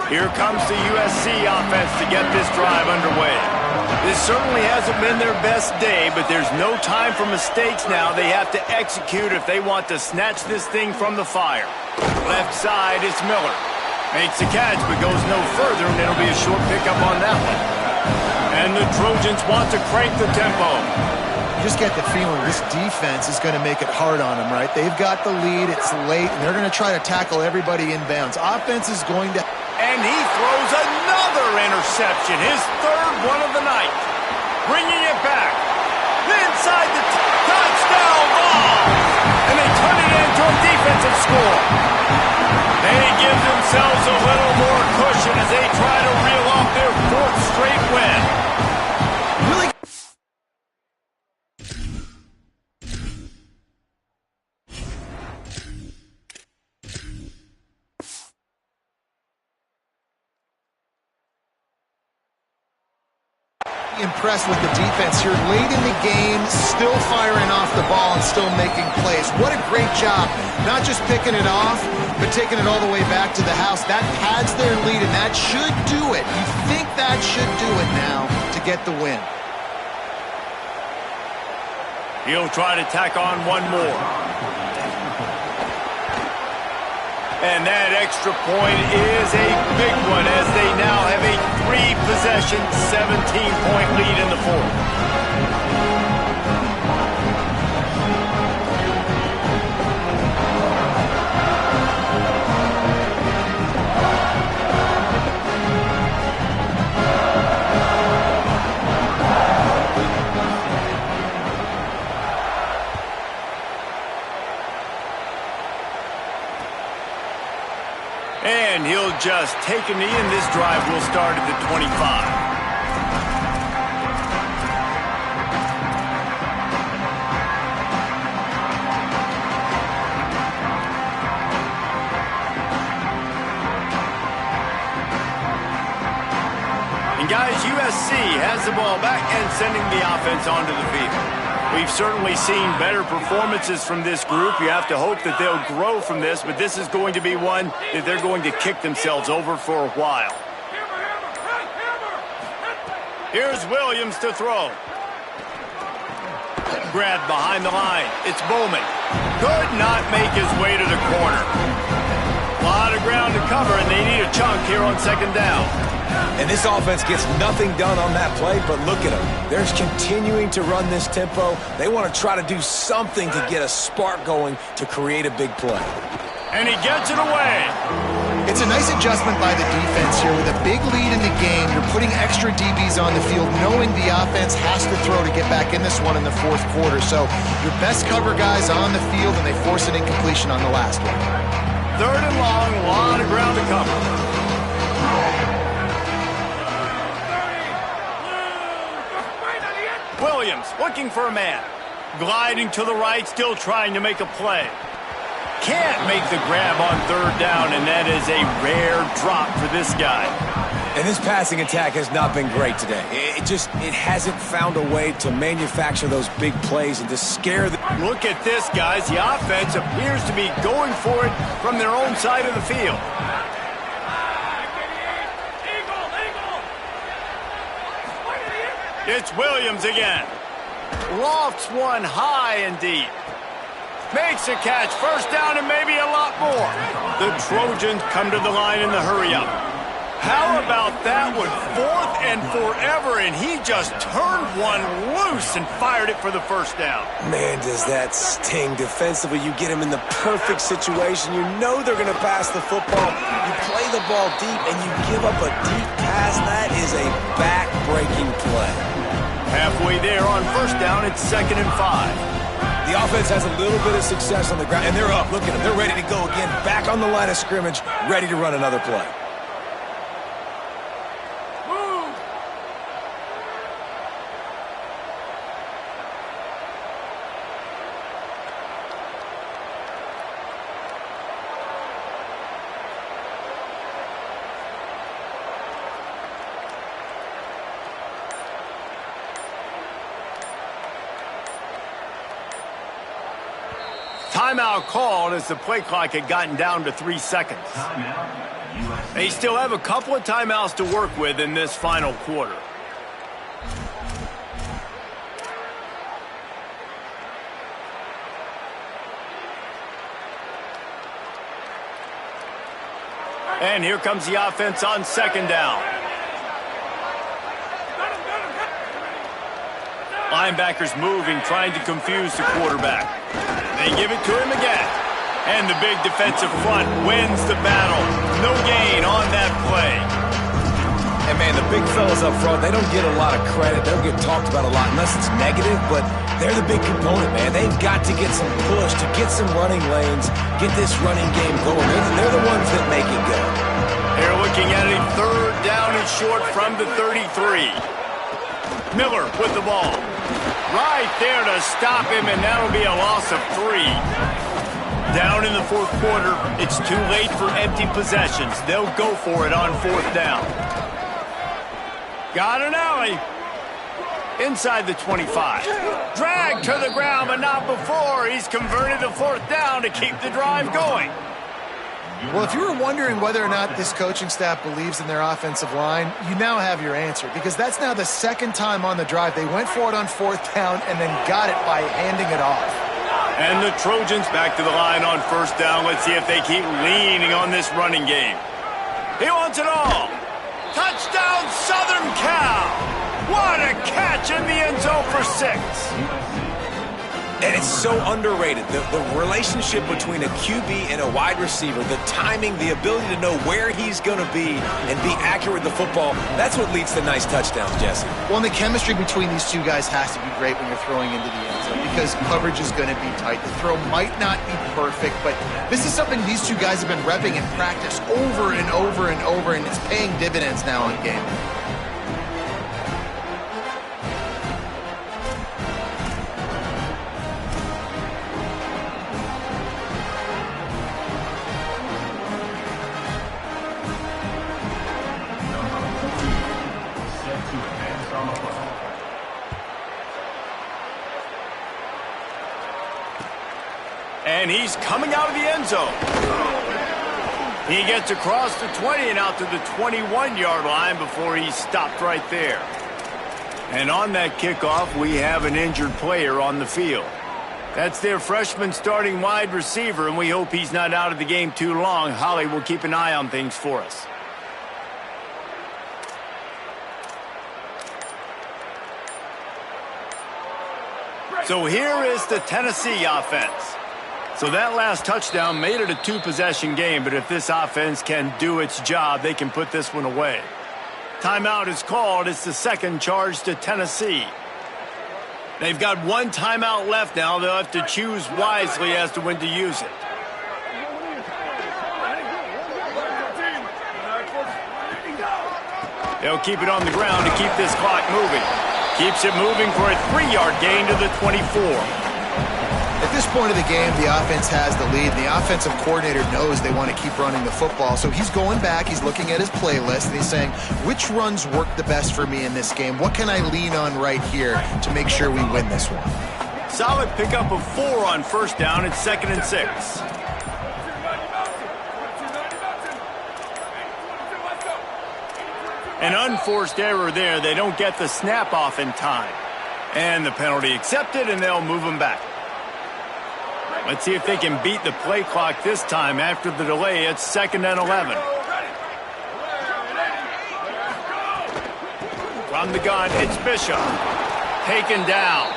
Here comes the USC offense to get this drive underway. This certainly hasn't been their best day, but there's no time for mistakes now. They have to execute if they want to snatch this thing from the fire. Left side, it's Miller. Makes the catch, but goes no further, and it'll be a short pickup on that one. And the Trojans want to crank the tempo. You just get the feeling this defense is going to make it hard on them, right? They've got the lead, it's late, and they're going to try to tackle everybody inbounds. Offense is going to... And he throws another interception, his third one of the night. Bringing it back. Inside the touchdown ball. And they turn it into a defensive score. They give themselves a little more cushion as they try to reel off their fourth straight win. Really... impressed with the defense here late in the game, still firing off the ball and still making plays. What a great job, not just picking it off, but taking it all the way back to the house. That pads their lead, and that should do it. You think that should do it now to get the win. He'll try to tack on one more. And that extra point is a big one as they now have a 3-possession, 17-point lead in the fourth. And he'll just take a knee, and this drive will start at the 25. And guys, USC has the ball back and sending the offense onto the field. We've certainly seen better performances from this group. You have to hope that they'll grow from this, but this is going to be one that they're going to kick themselves over for a while. Here's Williams to throw. Grabbed behind the line. It's Bowman. Could not make his way to the corner. A lot of ground to cover, and they need a chunk here on second down. And this offense gets nothing done on that play, but look at them. They're continuing to run this tempo. They want to try to do something to get a spark going to create a big play. And he gets it away. It's a nice adjustment by the defense here. With a big lead in the game, you're putting extra DBs on the field, knowing the offense has to throw to get back in this one in the fourth quarter. So your best cover guys on the field, and they force an incompletion on the last one. Third and long, a lot of ground to cover. Williams looking for a man. Gliding to the right, still trying to make a play. Can't make the grab on third down, and that is a rare drop for this guy. And this passing attack has not been great today. It hasn't found a way to manufacture those big plays and to scare the... Look at this, guys. The offense appears to be going for it from their own side of the field. It's Williams again. Lofts one high and deep. Makes a catch, first down, and maybe a lot more. The Trojans come to the line in the hurry-up. How about that one? Fourth and forever, and he just turned one loose and fired it for the first down. Man, does that sting. Defensively, you get him in the perfect situation. You know they're going to pass the football. You play the ball deep, and you give up a deep pass. That is a back-breaking play. Halfway there on first down, it's 2nd and 5. The offense has a little bit of success on the ground, and they're up. Look at them. They're ready to go again. Back on the line of scrimmage, ready to run another play. Timeout called as the play clock had gotten down to 3 seconds. They still have a couple of timeouts to work with in this final quarter. And here comes the offense on second down. Linebackers moving, trying to confuse the quarterback. They give it to him again. And the big defensive front wins the battle. No gain on that play. And, man, the big fellas up front, they don't get a lot of credit. They don't get talked about a lot unless it's negative, but they're the big component, man. They've got to get some push, to get some running lanes, get this running game going. They're the ones that make it go. They're looking at a third down and short from the 33. Miller with the ball. Right there to stop him, and that'll be a loss of 3. Down in the fourth quarter, it's too late for empty possessions. They'll go for it on fourth down. Got an alley. Inside the 25. Dragged to the ground, but not before. He's converted the fourth down to keep the drive going. Well, if you were wondering whether or not this coaching staff believes in their offensive line, you now have your answer, because that's now the second time on the drive they went for it on fourth down and then got it by handing it off. And the Trojans back to the line on first down. Let's see if they keep leaning on this running game. He wants it all. Touchdown, Southern Cal. What a catch in the end zone for 6. And it's so underrated. The relationship between a QB and a wide receiver, the timing, the ability to know where he's going to be and be accurate with the football, that's what leads to nice touchdowns, Jesse. Well, and the chemistry between these two guys has to be great when you're throwing into the end zone, because coverage is going to be tight. The throw might not be perfect, but this is something these two guys have been repping in practice over and over and over, and it's paying dividends now in game. And he's coming out of the end zone. He gets across the 20 and out to the 21-yard line before he's stopped right there. And on that kickoff, we have an injured player on the field. That's their freshman starting wide receiver, and we hope he's not out of the game too long. Holly will keep an eye on things for us. So here is the Tennessee offense. So that last touchdown made it a 2-possession game, but if this offense can do its job, they can put this one away. Timeout is called. It's the second charge to Tennessee. They've got one timeout left now. They'll have to choose wisely as to when to use it. They'll keep it on the ground to keep this clock moving. Keeps it moving for a 3-yard gain to the 24. At this point of the game, the offense has the lead. The offensive coordinator knows they want to keep running the football. So he's going back, he's looking at his playlist, and he's saying, which runs work the best for me in this game? What can I lean on right here to make sure we win this one? Solid pickup of 4 on first down. It's 2nd and 6. An unforced error there. They don't get the snap off in time. And the penalty accepted, and they'll move them back. Let's see if they can beat the play clock this time after the delay. It's 2nd and 11. From the gun, it's Bishop. Taken down.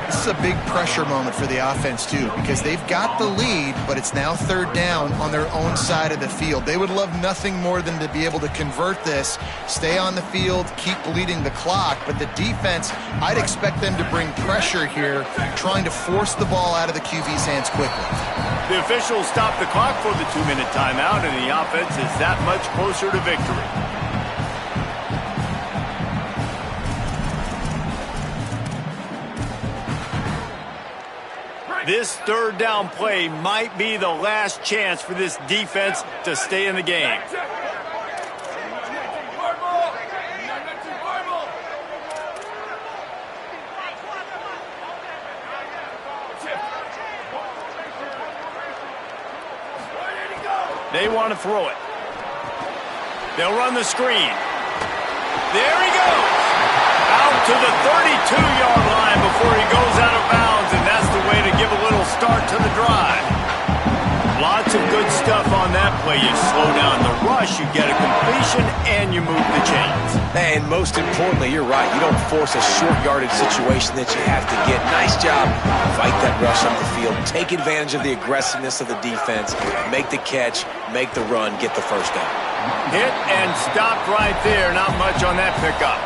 This is a big pressure moment for the offense, too, because they've got the lead, but it's now 3rd down on their own side of the field. They would love nothing more than to be able to convert this, stay on the field, keep bleeding the clock, but the defense, I'd expect them to bring pressure here, trying to force the ball out of the QB's hands quickly. The officials stop the clock for the 2-minute timeout, and the offense is that much closer to victory. This 3rd down play might be the last chance for this defense to stay in the game. They want to throw it. They'll run the screen. There he goes. Out to the 32-yard line before he goes out of bounds, and that's the way to give a little start to the drive. Lots of good stuff on that play. You slow down the rush, you get a completion, and you move the chains. And most importantly, you're right. You don't force a short yardage situation that you have to get. Nice job. Fight that rush up the field. Take advantage of the aggressiveness of the defense. Make the catch. Make the run. Get the first down. Hit and stopped right there. Not much on that pickup.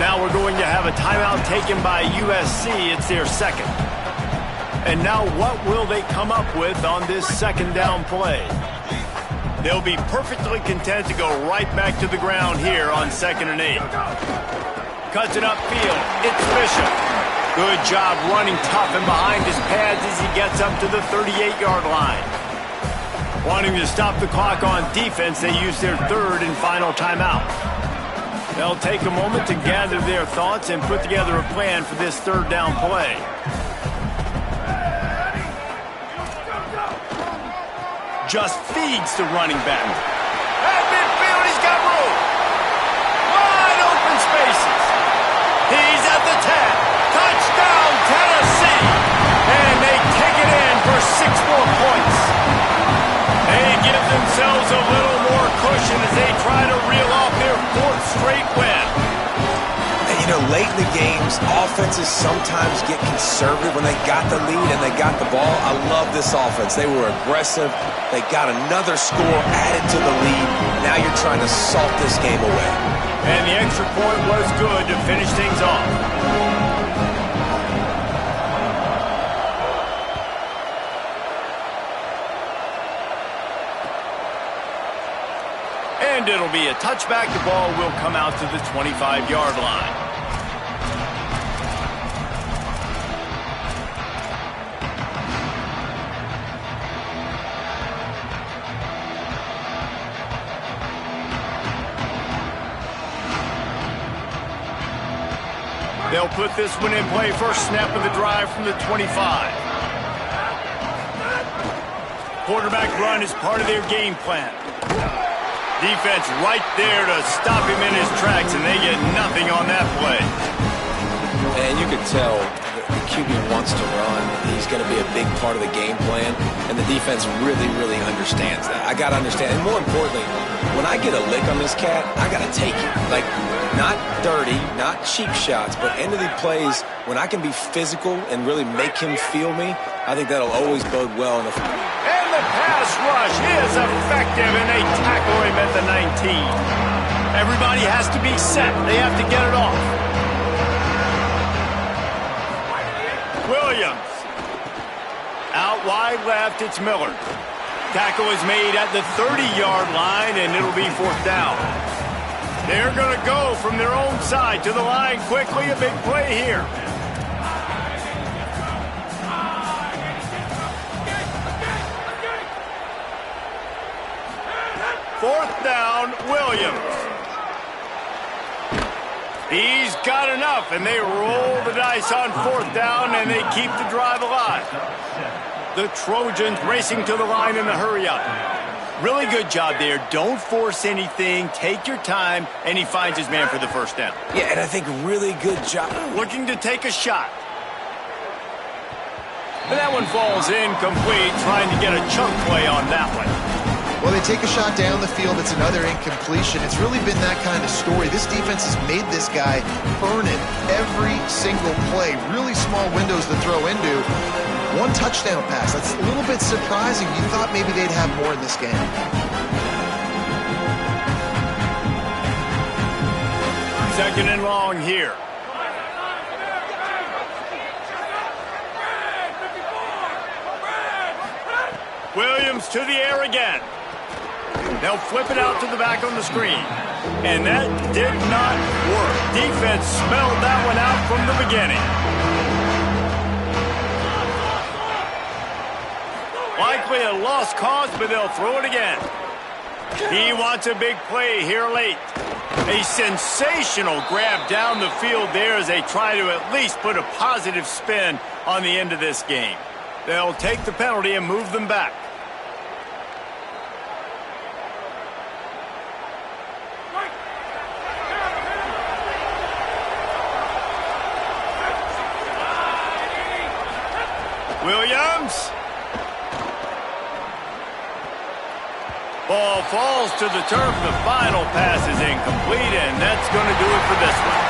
Now we're going to have a timeout taken by USC. It's their second. And now what will they come up with on this second down play? They'll be perfectly content to go right back to the ground here on 2nd and 8. Cuts it upfield. It's Bishop. Good job running tough and behind his pads as he gets up to the 38-yard line. Wanting to stop the clock on defense, they use their third and final timeout. They'll take a moment to gather their thoughts and put together a plan for this third down play. Just feeds the running back. At midfield, he's got room. Wide open spaces. He's at the 10. Touchdown, Tennessee. And they take it in for 6 more points. They give themselves a little more cushion as they try to reel off their 4th straight win. You know, late in the games, offenses sometimes get conservative when they got the lead and they got the ball. I love this offense. They were aggressive. They got another score added to the lead. Now you're trying to salt this game away. And the extra point was good to finish things off. And it'll be a touchback. The ball will come out to the 25-yard line. They'll put this one in play. First snap of the drive from the 25. Quarterback run is part of their game plan. Defense right there to stop him in his tracks, and they get nothing on that play. And you could tell the QB wants to run. He's going to be a big part of the game plan, and the defense really, really understands that. I got to understand, and more importantly, when I get a lick on this cat, I got to take it. Like, not dirty, not cheap shots, but end of the plays, when I can be physical and really make him feel me, I think that'll always bode well. And the pass rush is effective, and they tackle him at the 19. Everybody has to be set. They have to get it off. Williams. Out wide left, it's Miller. Tackle is made at the 30-yard line, and it'll be 4th down. They're going to go from their own side to the line quickly. A big play here. Fourth down, Williams. He's got enough, and they roll the dice on 4th down, and they keep the drive alive. The Trojans racing to the line in a hurry-up. Really good job there. Don't force anything. Take your time, and he finds his man for the first down. Yeah, and I think really good job. Looking to take a shot. And that one falls incomplete, trying to get a chunk play on that one. Well, they take a shot down the field. It's another incompletion. It's really been that kind of story. This defense has made this guy earn it every single play. Really small windows to throw into. One touchdown pass. That's a little bit surprising. You thought maybe they'd have more in this game. Second and long here. Williams to the air again. They'll flip it out to the back on the screen. And that did not work. Defense smelled that one out from the beginning. Likely a lost cause, but they'll throw it again. He wants a big play here late. A sensational grab down the field there as they try to at least put a positive spin on the end of this game. They'll take the penalty and move them back. Williams. Ball falls to the turf. The final pass is incomplete, and that's going to do it for this one.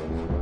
Bye.